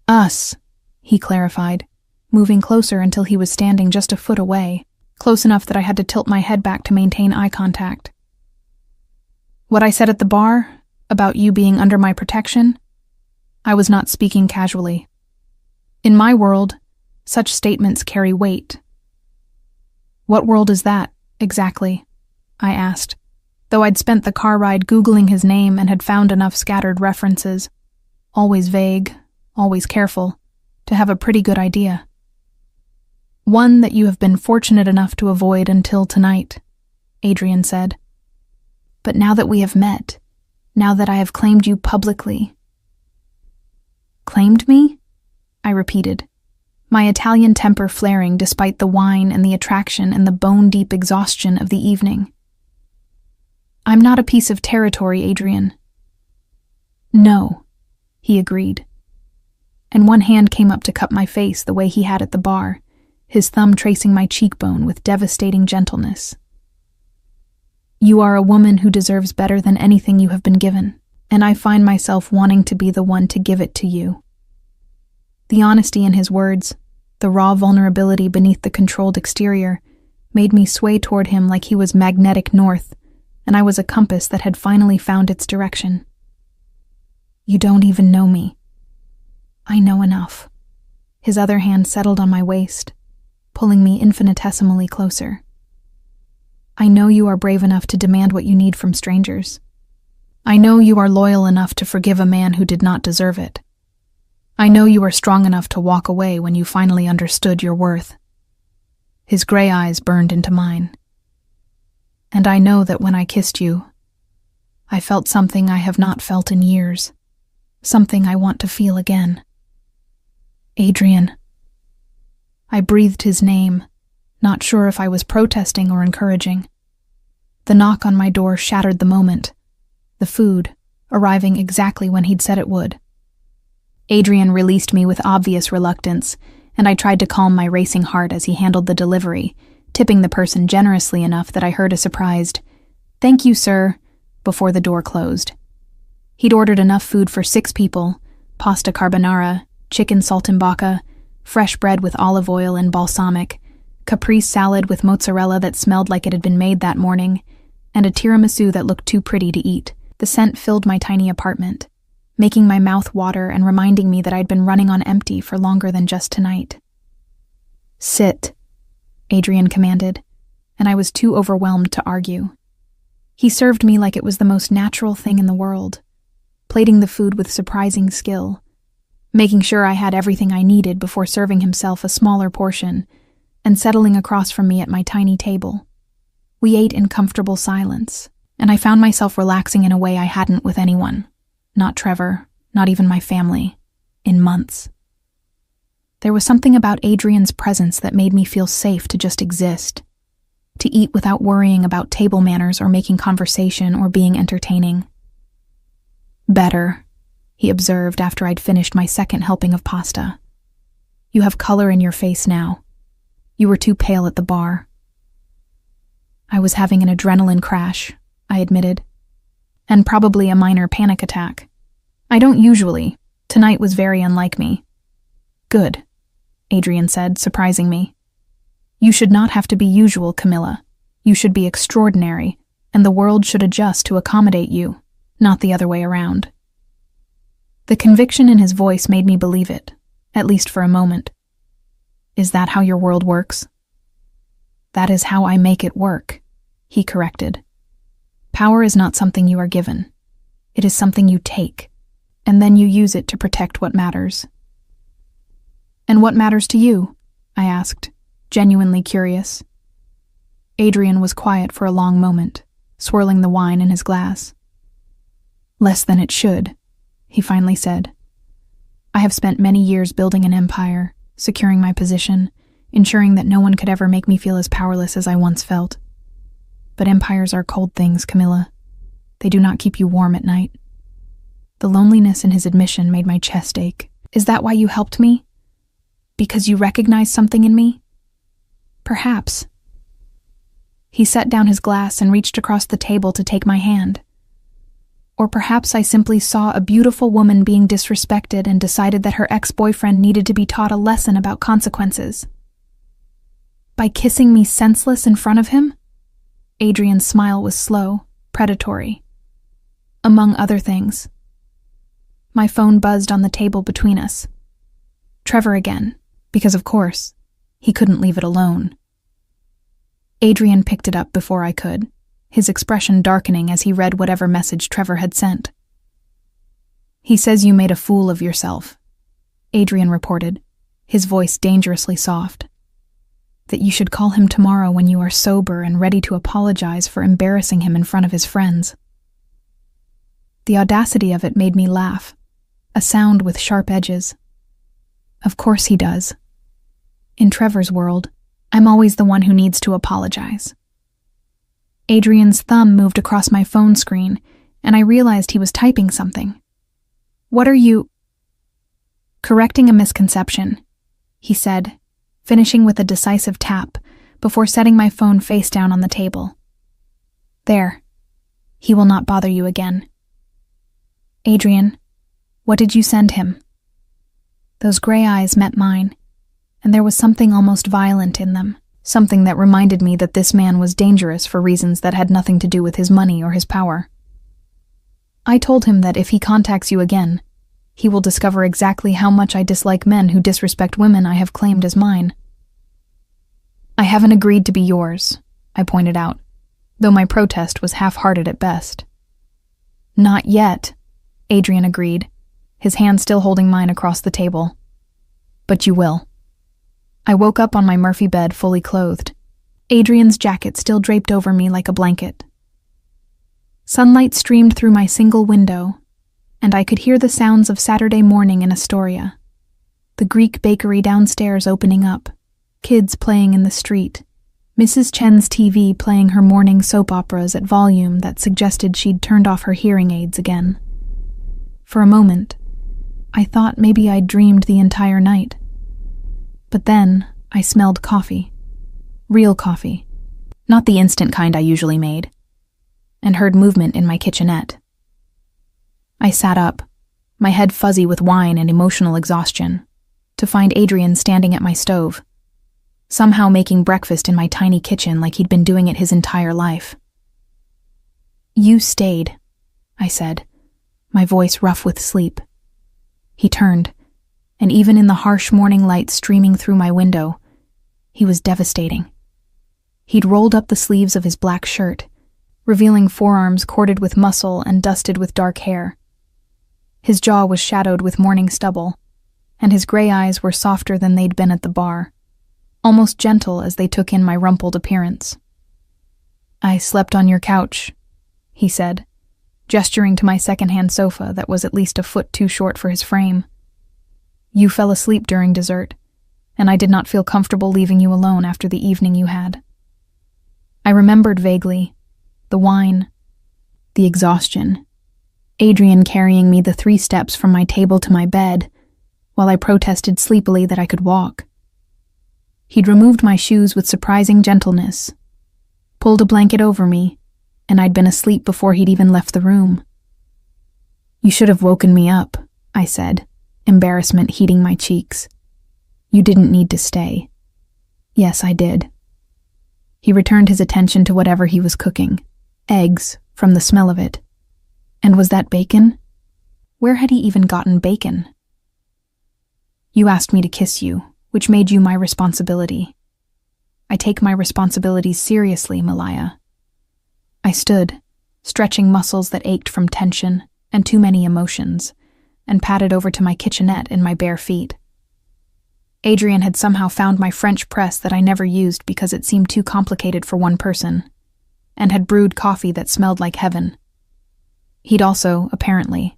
Us, he clarified, moving closer until he was standing just a foot away, close enough that I had to tilt my head back to maintain eye contact. What I said at the bar, about you being under my protection, I was not speaking casually. In my world, such statements carry weight. What world is that, exactly? I asked, though I'd spent the car ride Googling his name and had found enough scattered references, always vague, always careful, to have a pretty good idea. One that you have been fortunate enough to avoid until tonight, Adrian said. But now that we have met, now that I have claimed you publicly. Claimed me? I repeated, my Italian temper flaring despite the wine and the attraction and the bone-deep exhaustion of the evening. I'm not a piece of territory, Adrian. No, he agreed. And one hand came up to cup my face the way he had at the bar, his thumb tracing my cheekbone with devastating gentleness. You are a woman who deserves better than anything you have been given, and I find myself wanting to be the one to give it to you. The honesty in his words, the raw vulnerability beneath the controlled exterior, made me sway toward him like he was magnetic north, and I was a compass that had finally found its direction. You don't even know me. I know enough. His other hand settled on my waist, pulling me infinitesimally closer. I know you are brave enough to demand what you need from strangers. I know you are loyal enough to forgive a man who did not deserve it. I know you are strong enough to walk away when you finally understood your worth. His gray eyes burned into mine. And I know that when I kissed you, I felt something I have not felt in years, something I want to feel again. Adrian. I breathed his name, not sure if I was protesting or encouraging. The knock on my door shattered the moment, the food arriving exactly when he'd said it would. Adrian released me with obvious reluctance, and I tried to calm my racing heart as he handled the delivery, tipping the person generously enough that I heard a surprised, "Thank you, sir," before the door closed. He'd ordered enough food for 6 people, pasta carbonara, chicken saltimbocca, fresh bread with olive oil and balsamic, caprese salad with mozzarella that smelled like it had been made that morning, and a tiramisu that looked too pretty to eat. The scent filled my tiny apartment, making my mouth water and reminding me that I'd been running on empty for longer than just tonight. Sit, Adrian commanded, and I was too overwhelmed to argue. He served me like it was the most natural thing in the world, plating the food with surprising skill, making sure I had everything I needed before serving himself a smaller portion and settling across from me at my tiny table. We ate in comfortable silence, and I found myself relaxing in a way I hadn't with anyone, not Trevor, not even my family, in months. There was something about Adrian's presence that made me feel safe to just exist, to eat without worrying about table manners or making conversation or being entertaining. Better, he observed after I'd finished my second helping of pasta. You have color in your face now. You were too pale at the bar. I was having an adrenaline crash, I admitted, and probably a minor panic attack. I don't usually. Tonight was very unlike me. Good, Adrian said, surprising me. You should not have to be usual, Camilla. You should be extraordinary, and the world should adjust to accommodate you, not the other way around. The conviction in his voice made me believe it, at least for a moment. Is that how your world works? That is how I make it work, he corrected. Power is not something you are given. It is something you take, and then you use it to protect what matters. And what matters to you? I asked, genuinely curious. Adrian was quiet for a long moment, swirling the wine in his glass. Less than it should, he finally said. I have spent many years building an empire, securing my position, ensuring that no one could ever make me feel as powerless as I once felt. But empires are cold things, Camilla. They do not keep you warm at night. The loneliness in his admission made my chest ache. Is that why you helped me? Because you recognized something in me? Perhaps. He set down his glass and reached across the table to take my hand. Or perhaps I simply saw a beautiful woman being disrespected and decided that her ex-boyfriend needed to be taught a lesson about consequences. By kissing me senseless in front of him? Adrian's smile was slow, predatory. Among other things. My phone buzzed on the table between us. Trevor again, because of course, he couldn't leave it alone. Adrian picked it up before I could, his expression darkening as he read whatever message Trevor had sent. He says you made a fool of yourself, Adrian reported, his voice dangerously soft. That you should call him tomorrow when you are sober and ready to apologize for embarrassing him in front of his friends. The audacity of it made me laugh, a sound with sharp edges. Of course he does. In Trevor's world, I'm always the one who needs to apologize. Adrian's thumb moved across my phone screen, and I realized he was typing something. What are you... Correcting a misconception, he said, finishing with a decisive tap before setting my phone face down on the table. There. He will not bother you again. Adrian, what did you send him? Those gray eyes met mine, and there was something almost violent in them, something that reminded me that this man was dangerous for reasons that had nothing to do with his money or his power. I told him that if he contacts you again, he will discover exactly how much I dislike men who disrespect women I have claimed as mine. I haven't agreed to be yours, I pointed out, though my protest was half-hearted at best. Not yet, Adrian agreed, his hand still holding mine across the table. But you will. I woke up on my Murphy bed fully clothed, Adrian's jacket still draped over me like a blanket. Sunlight streamed through my single window, and I could hear the sounds of Saturday morning in Astoria. The Greek bakery downstairs opening up, kids playing in the street, Mrs. Chen's TV playing her morning soap operas at volume that suggested she'd turned off her hearing aids again. For a moment, I thought maybe I'd dreamed the entire night. But then I smelled coffee. Real coffee. Not the instant kind I usually made. And heard movement in my kitchenette. I sat up, my head fuzzy with wine and emotional exhaustion, to find Adrian standing at my stove, somehow making breakfast in my tiny kitchen like he'd been doing it his entire life. You stayed, I said, my voice rough with sleep. He turned, and even in the harsh morning light streaming through my window, he was devastating. He'd rolled up the sleeves of his black shirt, revealing forearms corded with muscle and dusted with dark hair. His jaw was shadowed with morning stubble, and his gray eyes were softer than they'd been at the bar, almost gentle as they took in my rumpled appearance. I slept on your couch, he said, gesturing to my second-hand sofa that was at least a foot too short for his frame. You fell asleep during dessert, and I did not feel comfortable leaving you alone after the evening you had. I remembered vaguely, the wine, the exhaustion, Adrian carrying me the 3 steps from my table to my bed, while I protested sleepily that I could walk. He'd removed my shoes with surprising gentleness, pulled a blanket over me, and I'd been asleep before he'd even left the room. "You should have woken me up," I said, embarrassment heating my cheeks. "You didn't need to stay." "Yes, I did." He returned his attention to whatever he was cooking. Eggs, from the smell of it. And was that bacon? Where had he even gotten bacon? "You asked me to kiss you, which made you my responsibility. I take my responsibilities seriously, Malaya." I stood, stretching muscles that ached from tension and too many emotions, and padded over to my kitchenette in my bare feet. Adrian had somehow found my French press that I never used because it seemed too complicated for one person, and had brewed coffee that smelled like heaven. He'd also, apparently,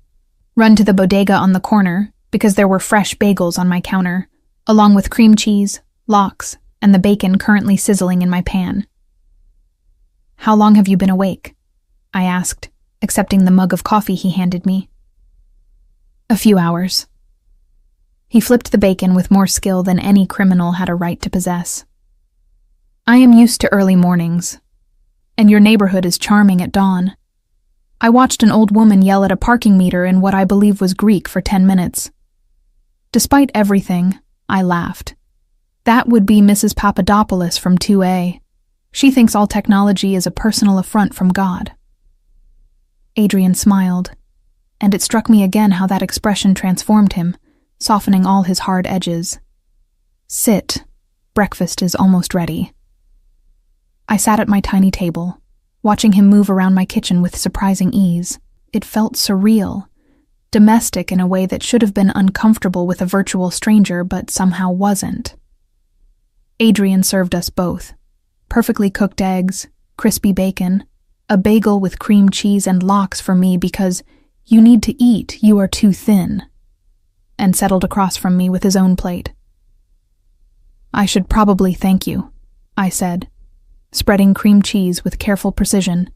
run to the bodega on the corner because there were fresh bagels on my counter, along with cream cheese, lox, and the bacon currently sizzling in my pan. "How long have you been awake?" I asked, accepting the mug of coffee he handed me. "A few hours." He flipped the bacon with more skill than any criminal had a right to possess. "I am used to early mornings, and your neighborhood is charming at dawn. I watched an old woman yell at a parking meter in what I believe was Greek for 10 minutes. Despite everything, I laughed. That would be Mrs. Papadopoulos from 2A. She thinks all technology is a personal affront from God." Adrian smiled, and it struck me again how that expression transformed him, softening all his hard edges. "Sit. Breakfast is almost ready." I sat at my tiny table, watching him move around my kitchen with surprising ease. It felt surreal, domestic in a way that should have been uncomfortable with a virtual stranger but somehow wasn't. Adrian served us both. Perfectly cooked eggs, crispy bacon, a bagel with cream cheese and lox for me because "you need to eat, you are too thin," and settled across from me with his own plate. "I should probably thank you," I said, spreading cream cheese with careful precision,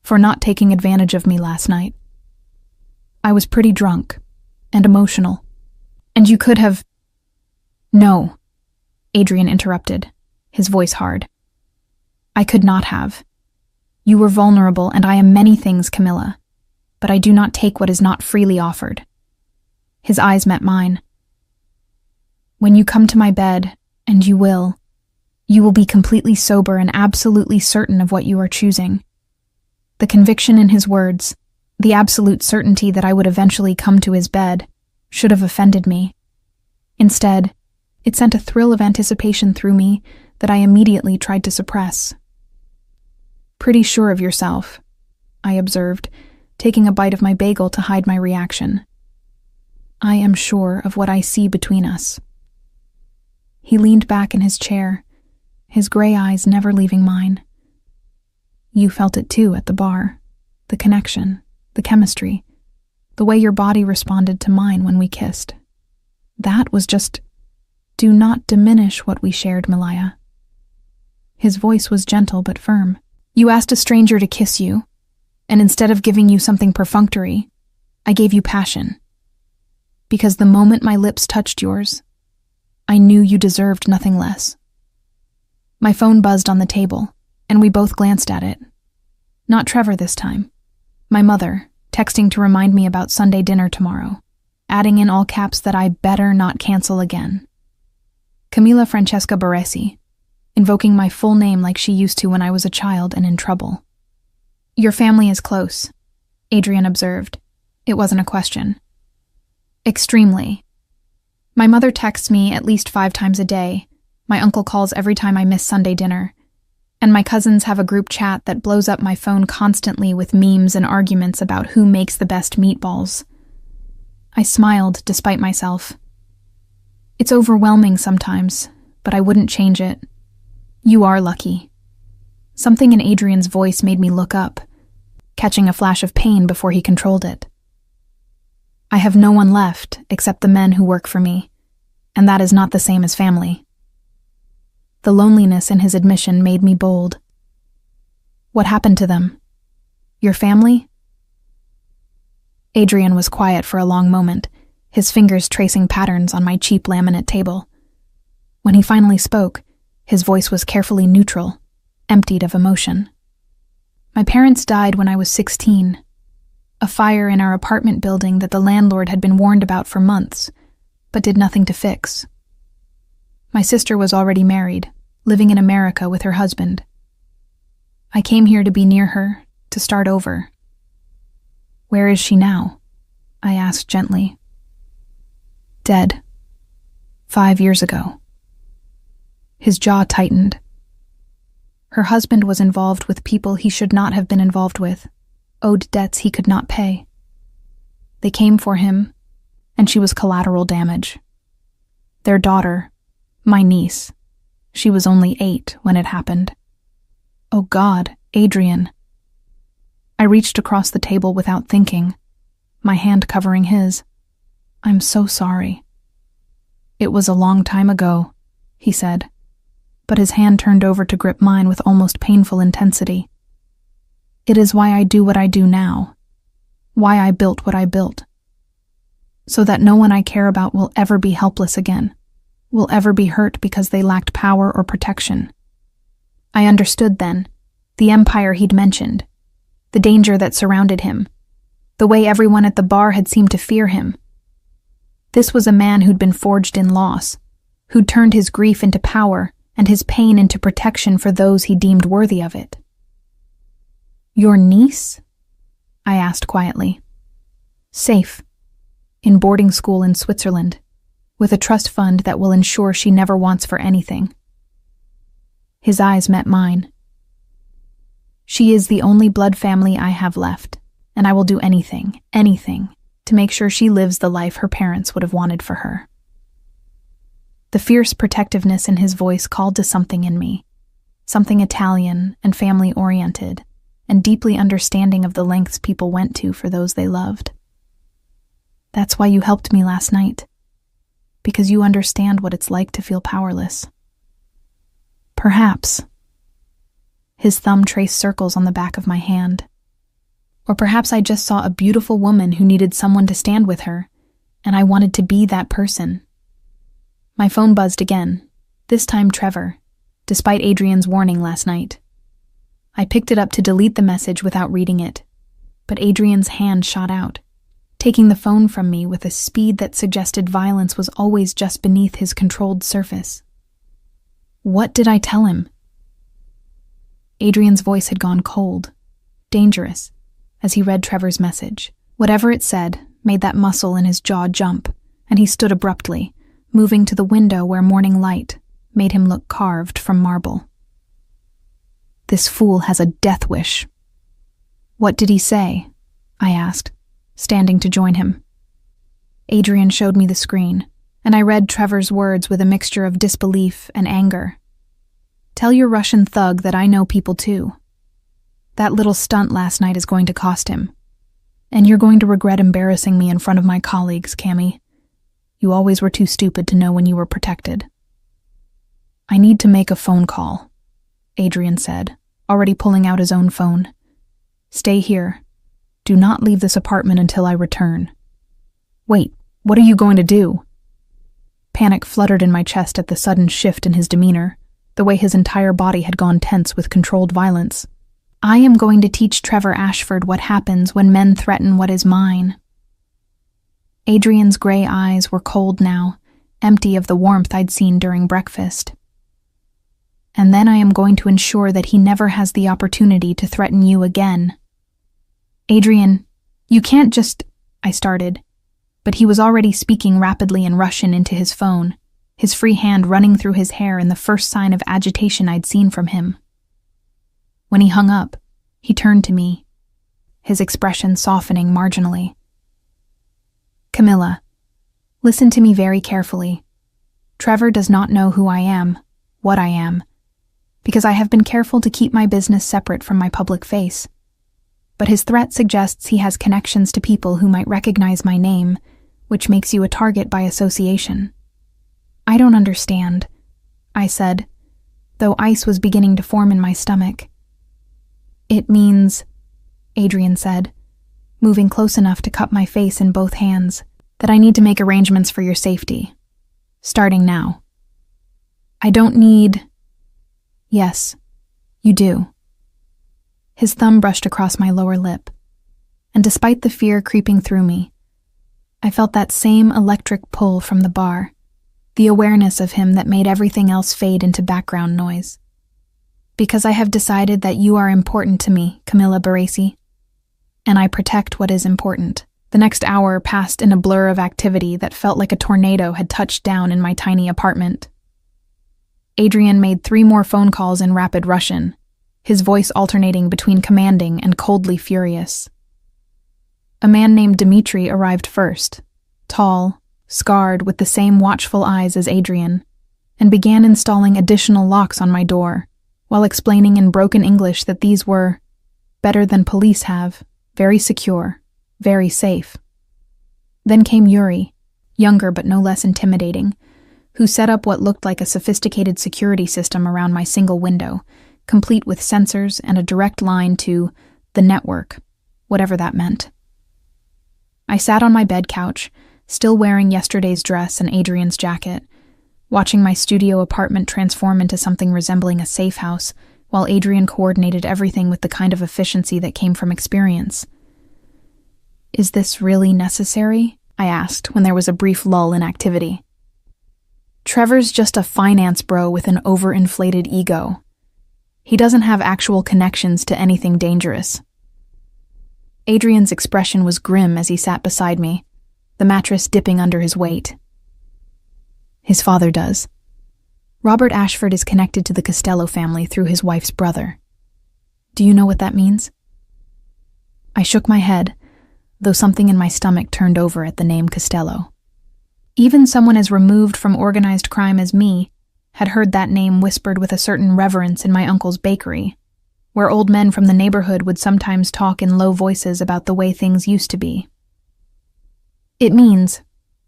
"for not taking advantage of me last night. I was pretty drunk and emotional, and you could have—" "No," Adrian interrupted, his voice hard. "I could not have. You were vulnerable, and I am many things, Camilla, but I do not take what is not freely offered." His eyes met mine. "When you come to my bed, and you will be completely sober and absolutely certain of what you are choosing." The conviction in his words, the absolute certainty that I would eventually come to his bed, should have offended me. Instead, it sent a thrill of anticipation through me that I immediately tried to suppress. "Pretty sure of yourself," I observed, taking a bite of my bagel to hide my reaction. "I am sure of what I see between us." He leaned back in his chair, his gray eyes never leaving mine. "You felt it too at the bar. The connection, the chemistry, the way your body responded to mine when we kissed. That was just... Do not diminish what we shared, Malaya." His voice was gentle but firm. "You asked a stranger to kiss you, and instead of giving you something perfunctory, I gave you passion. Because the moment my lips touched yours, I knew you deserved nothing less." My phone buzzed on the table, and we both glanced at it. Not Trevor this time. My mother, texting to remind me about Sunday dinner tomorrow, adding in all caps that I better not cancel again. Camilla Francesca Baresi, invoking my full name like she used to when I was a child and in trouble. "Your family is close," Adrian observed. It wasn't a question. "Extremely. My mother texts me at least 5 times a day. My uncle calls every time I miss Sunday dinner. And my cousins have a group chat that blows up my phone constantly with memes and arguments about who makes the best meatballs." I smiled despite myself. "It's overwhelming sometimes, but I wouldn't change it. You are lucky." Something in Adrian's voice made me look up, catching a flash of pain before he controlled it. "I have no one left except the men who work for me, and that is not the same as family." The loneliness in his admission made me bold. "What happened to them? Your family?" Adrian was quiet for a long moment, his fingers tracing patterns on my cheap laminate table. When he finally spoke, his voice was carefully neutral, emptied of emotion. My parents died when I was 16. A fire in our apartment building that the landlord had been warned about for months, but did nothing to fix. My sister was already married, living in America with her husband. I came here to be near her, to start over. Where is she now? I asked gently. Dead. 5 years ago. His jaw tightened. Her husband was involved with people he should not have been involved with, owed debts he could not pay. They came for him, and she was collateral damage. Their daughter, my niece, she was only 8 when it happened. Oh God, Adrian. I reached across the table without thinking, my hand covering his. I'm so sorry. It was a long time ago, he said, but his hand turned over to grip mine with almost painful intensity. It is why I do what I do now, why I built what I built, so that no one I care about will ever be helpless again, will ever be hurt because they lacked power or protection. I understood then, the empire he'd mentioned, the danger that surrounded him, the way everyone at the bar had seemed to fear him. This was a man who'd been forged in loss, who'd turned his grief into power and his pain into protection for those he deemed worthy of it. Your niece? I asked quietly. Safe, in boarding school in Switzerland, with a trust fund that will ensure she never wants for anything. His eyes met mine. She is the only blood family I have left, and I will do anything, to make sure she lives the life her parents would have wanted for her. The fierce protectiveness in his voice called to something in me, something Italian and family-oriented, and deeply understanding of the lengths people went to for those they loved. That's why you helped me last night, because you understand what it's like to feel powerless. Perhaps. His thumb traced circles on the back of my hand. Or perhaps I just saw a beautiful woman who needed someone to stand with her, and I wanted to be that person. My phone buzzed again, this time Trevor, despite Adrian's warning last night. I picked it up to delete the message without reading it, but Adrian's hand shot out, taking the phone from me with a speed that suggested violence was always just beneath his controlled surface. What did I tell him? Adrian's voice had gone cold, dangerous, as he read Trevor's message. Whatever it said made that muscle in his jaw jump, and he stood abruptly, moving to the window where morning light made him look carved from marble. This fool has a death wish. What did he say? I asked, standing to join him. Adrian showed me the screen, and I read Trevor's words with a mixture of disbelief and anger. Tell your Russian thug that I know people too. That little stunt last night is going to cost him. And you're going to regret embarrassing me in front of my colleagues, Cammy. You always were too stupid to know when you were protected. I need to make a phone call, Adrian said, already pulling out his own phone. Stay here. Do not leave this apartment until I return. Wait, what are you going to do? Panic fluttered in my chest at the sudden shift in his demeanor, the way his entire body had gone tense with controlled violence. I am going to teach Trevor Ashford what happens when men threaten what is mine. Adrian's gray eyes were cold now, empty of the warmth I'd seen during breakfast. And then I am going to ensure that he never has the opportunity to threaten you again. Adrian, you can't just... I started, but he was already speaking rapidly in Russian into his phone, his free hand running through his hair in the first sign of agitation I'd seen from him. When he hung up, he turned to me, his expression softening marginally. Camilla, listen to me very carefully. Trevor does not know who I am, what I am, because I have been careful to keep my business separate from my public face. But his threat suggests he has connections to people who might recognize my name, which makes you a target by association. I don't understand, I said, though ice was beginning to form in my stomach. It means, Adrian said, moving close enough to cup my face in both hands, that I need to make arrangements for your safety. Starting now. I don't need... Yes, You do. His thumb brushed across my lower lip, and despite the fear creeping through me, I felt that same electric pull from the bar, the awareness of him that made everything else fade into background noise. Because I have decided that you are important to me, Camilla Baresi, and I protect what is important. The next hour passed in a blur of activity that felt like a tornado had touched down in my tiny apartment. Adrian made 3 more phone calls in rapid Russian, his voice alternating between commanding and coldly furious. A man named Dmitri arrived first, tall, scarred with the same watchful eyes as Adrian, and began installing additional locks on my door, while explaining in broken English that these were better than police have, very secure, very safe. Then came Yuri, younger but no less intimidating, who set up what looked like a sophisticated security system around my single window, complete with sensors and a direct line to the network, whatever that meant. I sat on my bed couch, still wearing yesterday's dress and Adrian's jacket, watching my studio apartment transform into something resembling a safe house, while Adrian coordinated everything with the kind of efficiency that came from experience. "Is this really necessary?" I asked when there was a brief lull in activity. "Trevor's just a finance bro with an overinflated ego. He doesn't have actual connections to anything dangerous." Adrian's expression was grim as he sat beside me, the mattress dipping under his weight. "His father does. Robert Ashford is connected to the Costello family through his wife's brother. Do you know what that means?" I shook my head, though something in my stomach turned over at the name Costello. Even someone as removed from organized crime as me had heard that name whispered with a certain reverence in my uncle's bakery, where old men from the neighborhood would sometimes talk in low voices about the way things used to be. "It means,"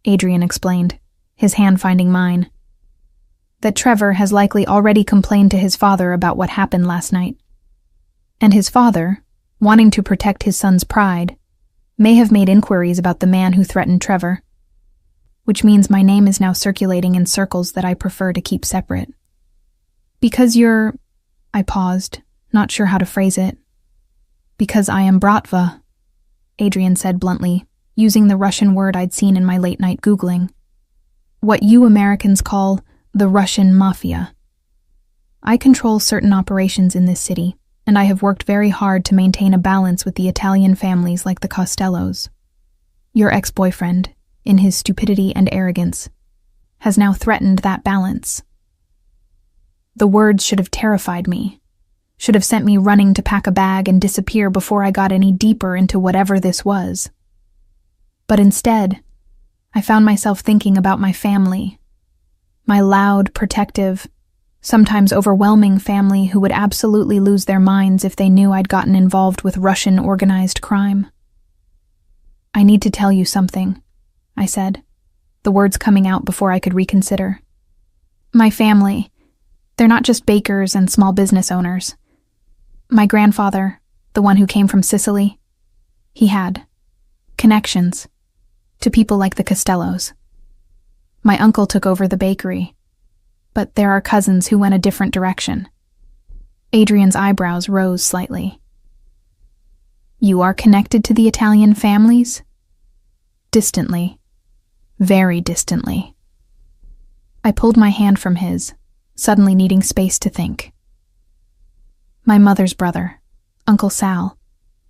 Adrian explained, his hand finding mine, "that Trevor has likely already complained to his father about what happened last night. And his father, wanting to protect his son's pride, may have made inquiries about the man who threatened Trevor, which means my name is now circulating in circles that I prefer to keep separate. Because you're—" I paused, not sure how to phrase it. "Because I am Bratva," Adrian said bluntly, using the Russian word I'd seen in my late-night Googling. "What you Americans call the Russian Mafia. I control certain operations in this city, and I have worked very hard to maintain a balance with the Italian families like the Costellos. Your ex-boyfriend, in his stupidity and arrogance, has now threatened that balance." The words should have terrified me, should have sent me running to pack a bag and disappear before I got any deeper into whatever this was. But instead, I found myself thinking about my family, my loud, protective, sometimes overwhelming family who would absolutely lose their minds if they knew I'd gotten involved with Russian organized crime. "I need to tell you something," I said, the words coming out before I could reconsider. "My family, they're not just bakers and small business owners. My grandfather, the one who came from Sicily, he had connections to people like the Costellos. My uncle took over the bakery, but there are cousins who went a different direction." Adrian's eyebrows rose slightly. "You are connected to the Italian families?" "Distantly. Very distantly." I pulled my hand from his, suddenly needing space to think. "My mother's brother, Uncle Sal.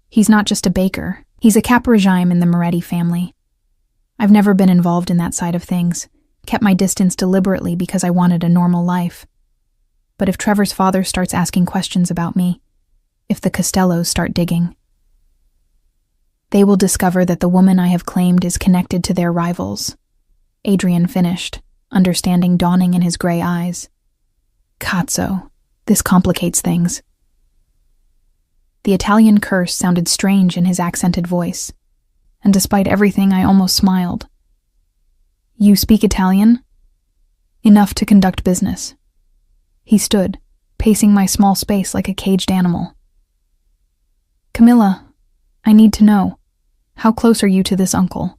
He's not just a baker, he's a cap regime in the Moretti family. I've never been involved in that side of things, kept my distance deliberately because I wanted a normal life. But if Trevor's father starts asking questions about me, if the Costellos start digging, they will discover that the woman I have claimed is connected to their rivals," Adrian finished, understanding dawning in his gray eyes. "Cazzo, this complicates things." The Italian curse sounded strange in his accented voice, and despite everything I almost smiled. "You speak Italian?" "Enough to conduct business." He stood, pacing my small space like a caged animal. "Camilla, I need to know, how close are you to this uncle?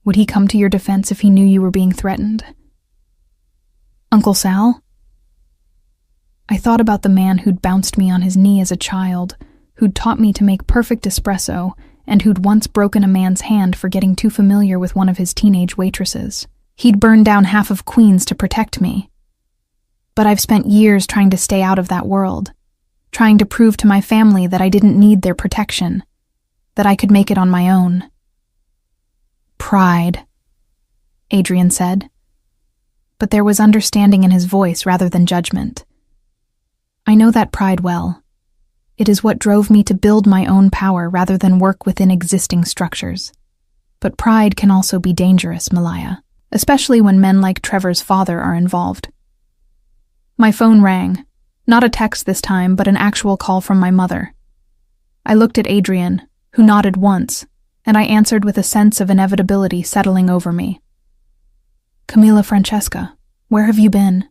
Would he come to your defense if he knew you were being threatened?" "Uncle Sal?" I thought about the man who'd bounced me on his knee as a child, who'd taught me to make perfect espresso, and who'd once broken a man's hand for getting too familiar with one of his teenage waitresses. He'd burned down half of Queens to protect me. But I've spent years trying to stay out of that world, trying to prove to my family that I didn't need their protection, that I could make it on my own. Pride, Adrian said. But there was understanding in his voice rather than judgment. I know that pride well. It is what drove me to build my own power rather than work within existing structures. But pride can also be dangerous, Malaya, especially when men like Trevor's father are involved. My phone rang, not a text this time, but an actual call from my mother. I looked at Adrian, who nodded once, and I answered with a sense of inevitability settling over me. Camilla Francesca, where have you been?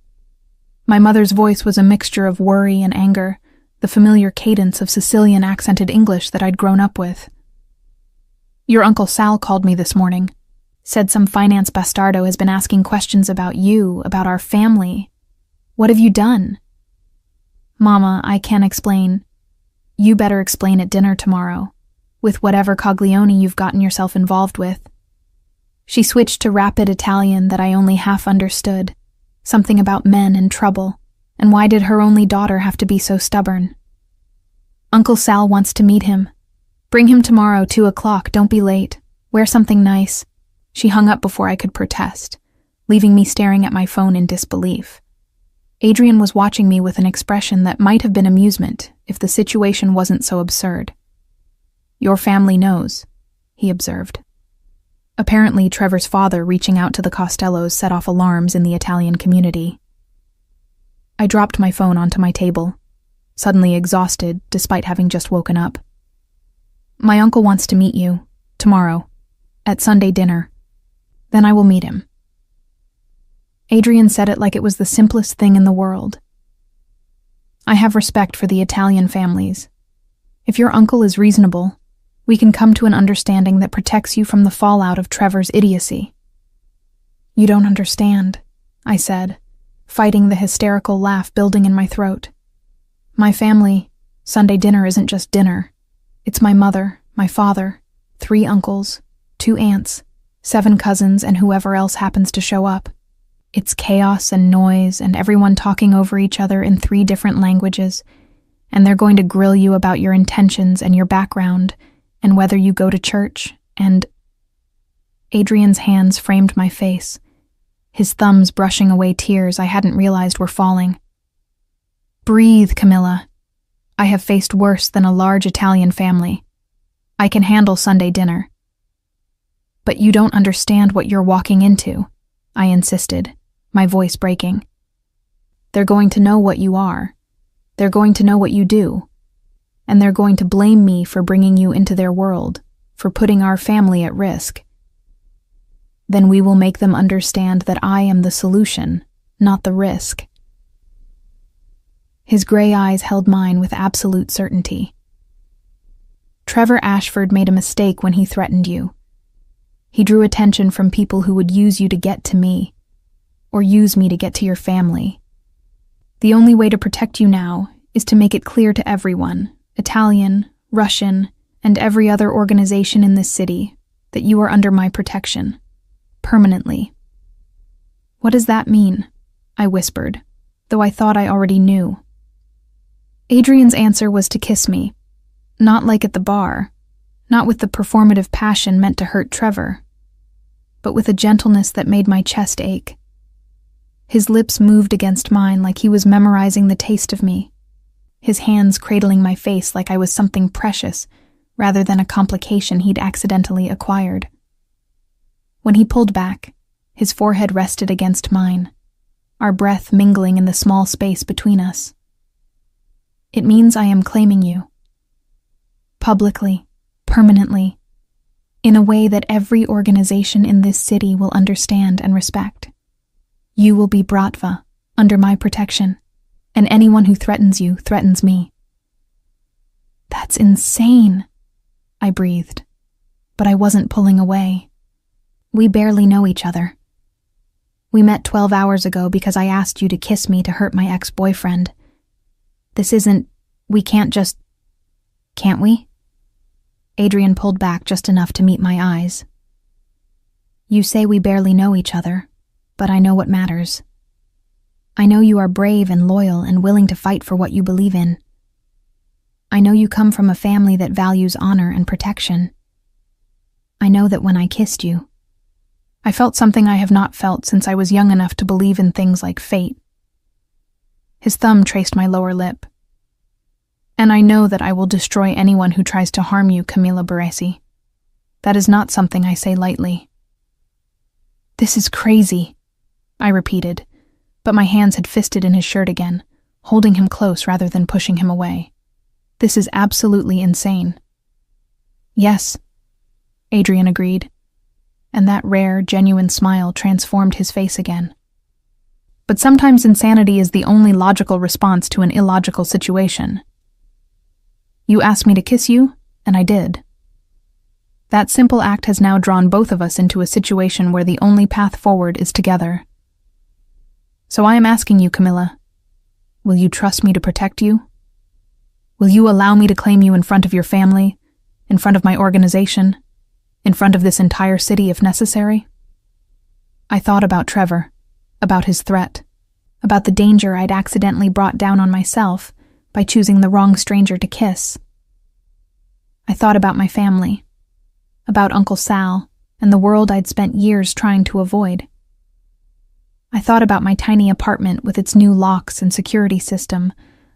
My mother's voice was a mixture of worry and anger, the familiar cadence of Sicilian accented English that I'd grown up with. Your Uncle Sal called me this morning, said some finance bastardo has been asking questions about you, about our family. What have you done? Mama, I can't explain. You better explain at dinner tomorrow, with whatever coglione you've gotten yourself involved with. She switched to rapid Italian that I only half understood, something about men and trouble, and why did her only daughter have to be so stubborn? Uncle Sal wants to meet him. Bring him tomorrow, 2:00, don't be late. Wear something nice. She hung up before I could protest, leaving me staring at my phone in disbelief. Adrian was watching me with an expression that might have been amusement if the situation wasn't so absurd. Your family knows, he observed. Apparently, Trevor's father reaching out to the Costellos set off alarms in the Italian community. I dropped my phone onto my table, suddenly exhausted despite having just woken up. My uncle wants to meet you, tomorrow, at Sunday dinner. Then I will meet him. Adrian said it like it was the simplest thing in the world. I have respect for the Italian families. If your uncle is reasonable, we can come to an understanding that protects you from the fallout of Trevor's idiocy. You don't understand, I said, fighting the hysterical laugh building in my throat. My family, Sunday dinner isn't just dinner. It's my mother, my father, 3 uncles, 2 aunts, 7 cousins, and whoever else happens to show up. It's chaos and noise and everyone talking over each other in 3 different languages, and they're going to grill you about your intentions and your background, and whether you go to church, and... Adrian's hands framed my face, his thumbs brushing away tears I hadn't realized were falling. Breathe, Camilla. I have faced worse than a large Italian family. I can handle Sunday dinner. But you don't understand what you're walking into, I insisted, my voice breaking. They're going to know what you are. They're going to know what you do. And they're going to blame me for bringing you into their world, for putting our family at risk. Then we will make them understand that I am the solution, not the risk. His gray eyes held mine with absolute certainty. Trevor Ashford made a mistake when he threatened you. He drew attention from people who would use you to get to me, or use me to get to your family. The only way to protect you now is to make it clear to everyone, Italian, Russian, and every other organization in this city, that you are under my protection, permanently. What does that mean? I whispered, though I thought I already knew. Adrian's answer was to kiss me, not like at the bar, not with the performative passion meant to hurt Trevor, but with a gentleness that made my chest ache. His lips moved against mine like he was memorizing the taste of me, his hands cradling my face like I was something precious rather than a complication he'd accidentally acquired. When he pulled back, his forehead rested against mine, our breath mingling in the small space between us. It means I am claiming you. Publicly, permanently, in a way that every organization in this city will understand and respect. You will be Bratva, under my protection, and anyone who threatens you threatens me. That's insane, I breathed, but I wasn't pulling away. We barely know each other. We met 12 hours ago because I asked you to kiss me to hurt my ex-boyfriend, We can't just... Can't we? Adrian pulled back just enough to meet my eyes. You say we barely know each other, but I know what matters. I know you are brave and loyal and willing to fight for what you believe in. I know you come from a family that values honor and protection. I know that when I kissed you, I felt something I have not felt since I was young enough to believe in things like fate. His thumb traced my lower lip. And I know that I will destroy anyone who tries to harm you, Camila Baresi. That is not something I say lightly. This is crazy, I repeated, but my hands had fisted in his shirt again, holding him close rather than pushing him away. This is absolutely insane. Yes, Adrian agreed, and that rare, genuine smile transformed his face again. But sometimes insanity is the only logical response to an illogical situation. You asked me to kiss you, and I did. That simple act has now drawn both of us into a situation where the only path forward is together. So I am asking you, Camila, will you trust me to protect you? Will you allow me to claim you in front of your family, in front of my organization, in front of this entire city if necessary? I thought about Trevor, about his threat, about the danger I'd accidentally brought down on myself by choosing the wrong stranger to kiss. I thought about my family, about Uncle Sal, and the world I'd spent years trying to avoid. I thought about my tiny apartment with its new locks and security system,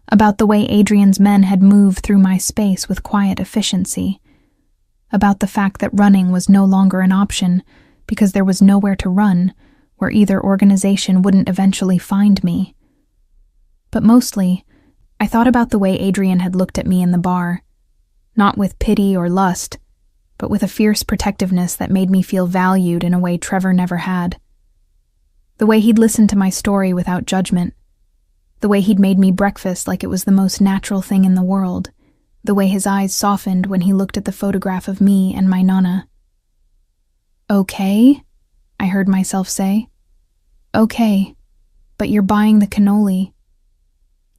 about the way Adrian's men had moved through my space with quiet efficiency, about the fact that running was no longer an option because there was nowhere to run where either organization wouldn't eventually find me. But mostly, I thought about the way Adrian had looked at me in the bar, not with pity or lust, but with a fierce protectiveness that made me feel valued in a way Trevor never had. The way he'd listened to my story without judgment, the way he'd made me breakfast like it was the most natural thing in the world, the way his eyes softened when he looked at the photograph of me and my nonna. Okay, I heard myself say. Okay, but you're buying the cannoli.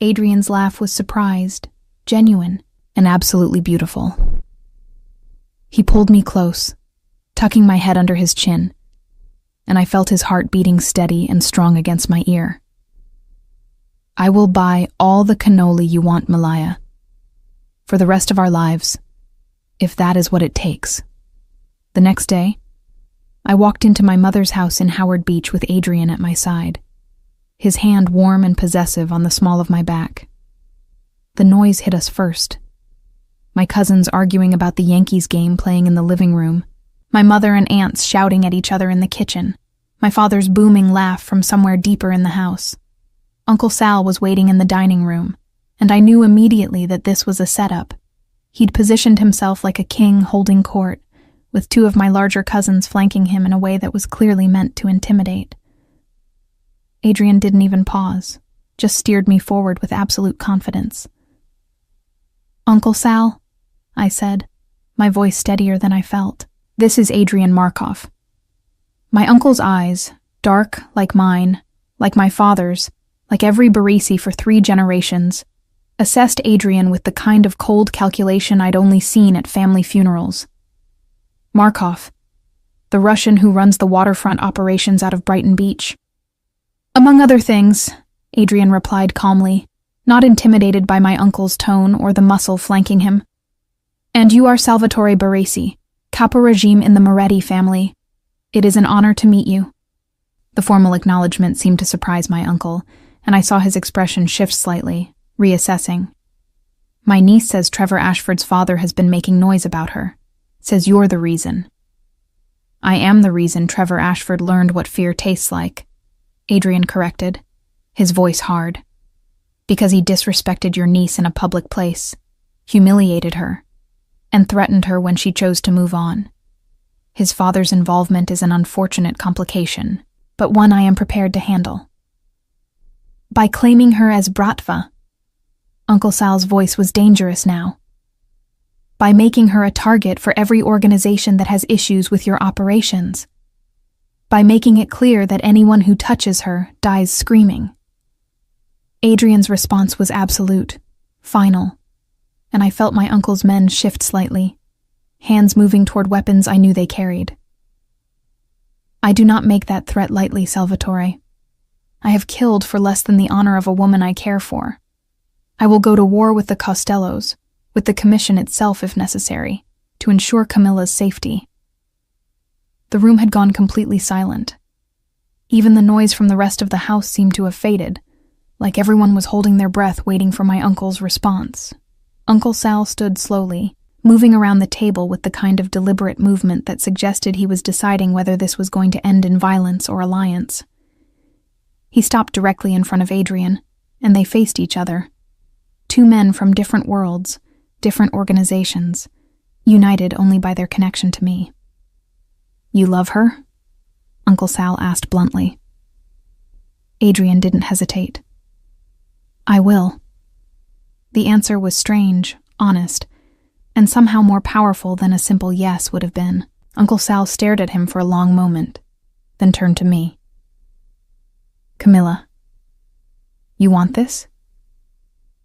Adrian's laugh was surprised, genuine, and absolutely beautiful. He pulled me close, tucking my head under his chin, and I felt his heart beating steady and strong against my ear. I will buy all the cannoli you want, Malaya, for the rest of our lives, if that is what it takes. The next day, I walked into my mother's house in Howard Beach with Adrian at my side, his hand warm and possessive on the small of my back. The noise hit us first. My cousins arguing about the Yankees game playing in the living room, my mother and aunts shouting at each other in the kitchen, my father's booming laugh from somewhere deeper in the house. Uncle Sal was waiting in the dining room, and I knew immediately that this was a setup. He'd positioned himself like a king holding court, with two of my larger cousins flanking him in a way that was clearly meant to intimidate. Adrian didn't even pause, just steered me forward with absolute confidence. Uncle Sal, I said, my voice steadier than I felt. This is Adrian Markov. My uncle's eyes, dark like mine, like my father's, like every Barisi for 3 generations, assessed Adrian with the kind of cold calculation I'd only seen at family funerals. Markov, the Russian who runs the waterfront operations out of Brighton Beach. Among other things, Adrian replied calmly, not intimidated by my uncle's tone or the muscle flanking him. And you are Salvatore Baresi, Capo Regime in the Moretti family. It is an honor to meet you. The formal acknowledgement seemed to surprise my uncle, and I saw his expression shift slightly, reassessing. My niece says Trevor Ashford's father has been making noise about her. Says you're the reason. I am the reason Trevor Ashford learned what fear tastes like, Adrian corrected, his voice hard. Because he disrespected your niece in a public place, humiliated her, and threatened her when she chose to move on. His father's involvement is an unfortunate complication, but one I am prepared to handle. By claiming her as Bratva, Uncle Sal's voice was dangerous now. By making her a target for every organization that has issues with your operations. By making it clear that anyone who touches her dies screaming. Adrian's response was absolute, final, and I felt my uncle's men shift slightly, hands moving toward weapons I knew they carried. I do not make that threat lightly, Salvatore. I have killed for less than the honor of a woman I care for. I will go to war with the Costellos, with the commission itself if necessary, to ensure Camilla's safety. The room had gone completely silent. Even the noise from the rest of the house seemed to have faded, like everyone was holding their breath waiting for my uncle's response. Uncle Sal stood slowly, moving around the table with the kind of deliberate movement that suggested he was deciding whether this was going to end in violence or alliance. He stopped directly in front of Adrian, and they faced each other. Two men from different worlds, different organizations, united only by their connection to me. "You love her?" Uncle Sal asked bluntly. Adrian didn't hesitate. "I will." The answer was strange, honest, and somehow more powerful than a simple yes would have been. Uncle Sal stared at him for a long moment, then turned to me. "Camilla, you want this?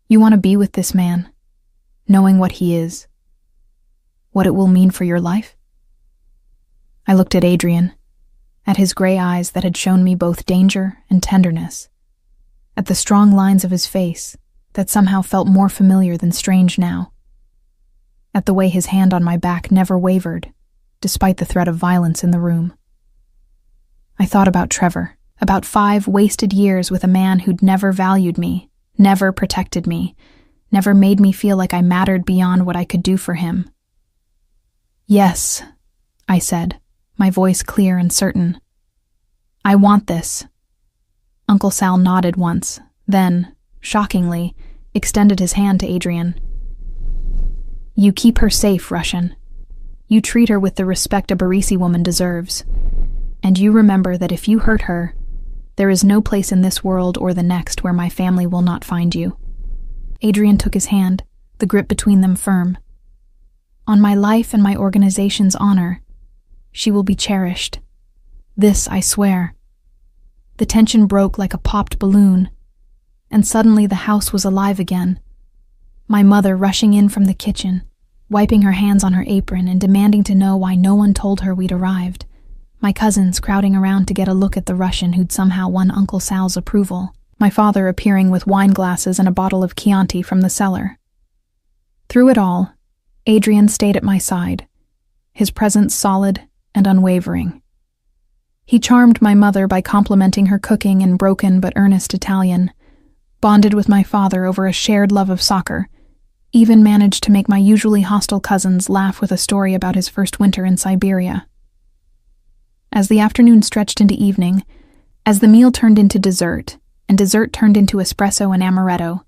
You want to be with this man, knowing what he is, what it will mean for your life?" I looked at Adrian, at his gray eyes that had shown me both danger and tenderness, at the strong lines of his face that somehow felt more familiar than strange now, at the way his hand on my back never wavered, despite the threat of violence in the room. I thought about Trevor, about 5 wasted years with a man who'd never valued me, never protected me, never made me feel like I mattered beyond what I could do for him. "Yes," I said, my voice clear and certain. "I want this." Uncle Sal nodded once, then, shockingly, extended his hand to Adrian. "You keep her safe, Russian. You treat her with the respect a Barisi woman deserves. And you remember that if you hurt her, there is no place in this world or the next where my family will not find you." Adrian took his hand, the grip between them firm. "On my life and my organization's honor, she will be cherished. This I swear." The tension broke like a popped balloon, and suddenly the house was alive again. My mother rushing in from the kitchen, wiping her hands on her apron and demanding to know why no one told her we'd arrived. My cousins crowding around to get a look at the Russian who'd somehow won Uncle Sal's approval. My father appearing with wine glasses and a bottle of Chianti from the cellar. Through it all, Adrian stayed at my side, his presence solid and unwavering. He charmed my mother by complimenting her cooking in broken but earnest Italian, bonded with my father over a shared love of soccer, even managed to make my usually hostile cousins laugh with a story about his first winter in Siberia. As the afternoon stretched into evening, as the meal turned into dessert, and dessert turned into espresso and amaretto,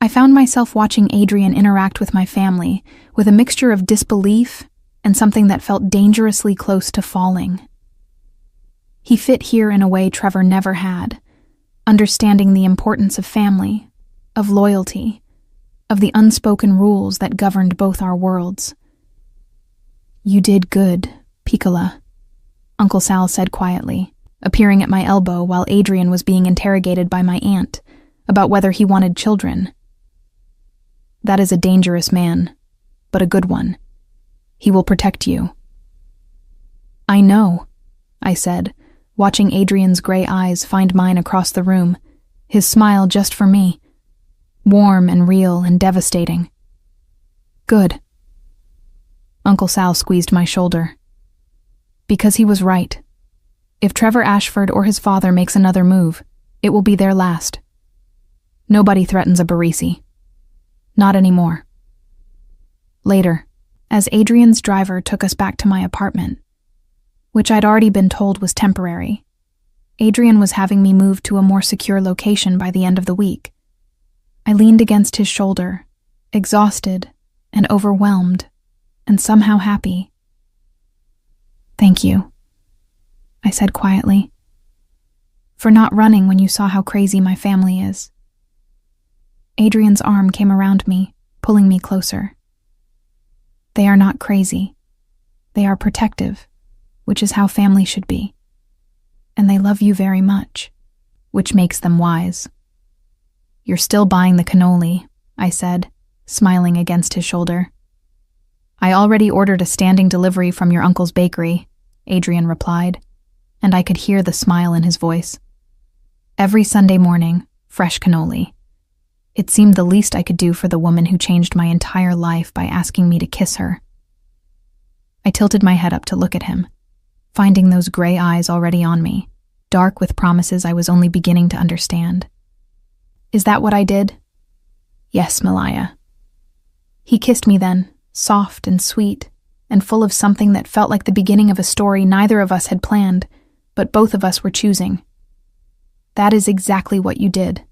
I found myself watching Adrian interact with my family with a mixture of disbelief and something that felt dangerously close to falling. He fit here in a way Trevor never had, understanding the importance of family, of loyalty, of the unspoken rules that governed both our worlds. "You did good, Piccola," Uncle Sal said quietly, appearing at my elbow while Adrian was being interrogated by my aunt about whether he wanted children. "That is a dangerous man, but a good one. He will protect you." "I know," I said, watching Adrian's gray eyes find mine across the room, his smile just for me, warm and real and devastating. "Good." Uncle Sal squeezed my shoulder. "Because he was right. If Trevor Ashford or his father makes another move, it will be their last. Nobody threatens a Barisi. Not anymore." Later, as Adrian's driver took us back to my apartment, which I'd already been told was temporary, Adrian was having me moved to a more secure location by the end of the week. I leaned against his shoulder, exhausted and overwhelmed, and somehow happy. "Thank you," I said quietly, "for not running when you saw how crazy my family is." Adrian's arm came around me, pulling me closer. "They are not crazy. They are protective, which is how family should be. And they love you very much, which makes them wise. You're still buying the cannoli, I said, smiling against his shoulder. I already ordered a standing delivery from your uncle's bakery, Adrian replied, and I could hear the smile in his voice. Every Sunday morning, fresh cannoli. It seemed the least I could do for the woman who changed my entire life by asking me to kiss her. I tilted my head up to look at him, finding those gray eyes already on me, dark with promises I was only beginning to understand. Is that what I did? Yes, Malaya. He kissed me then, soft and sweet, and full of something that felt like the beginning of a story neither of us had planned, but both of us were choosing. That is exactly what you did.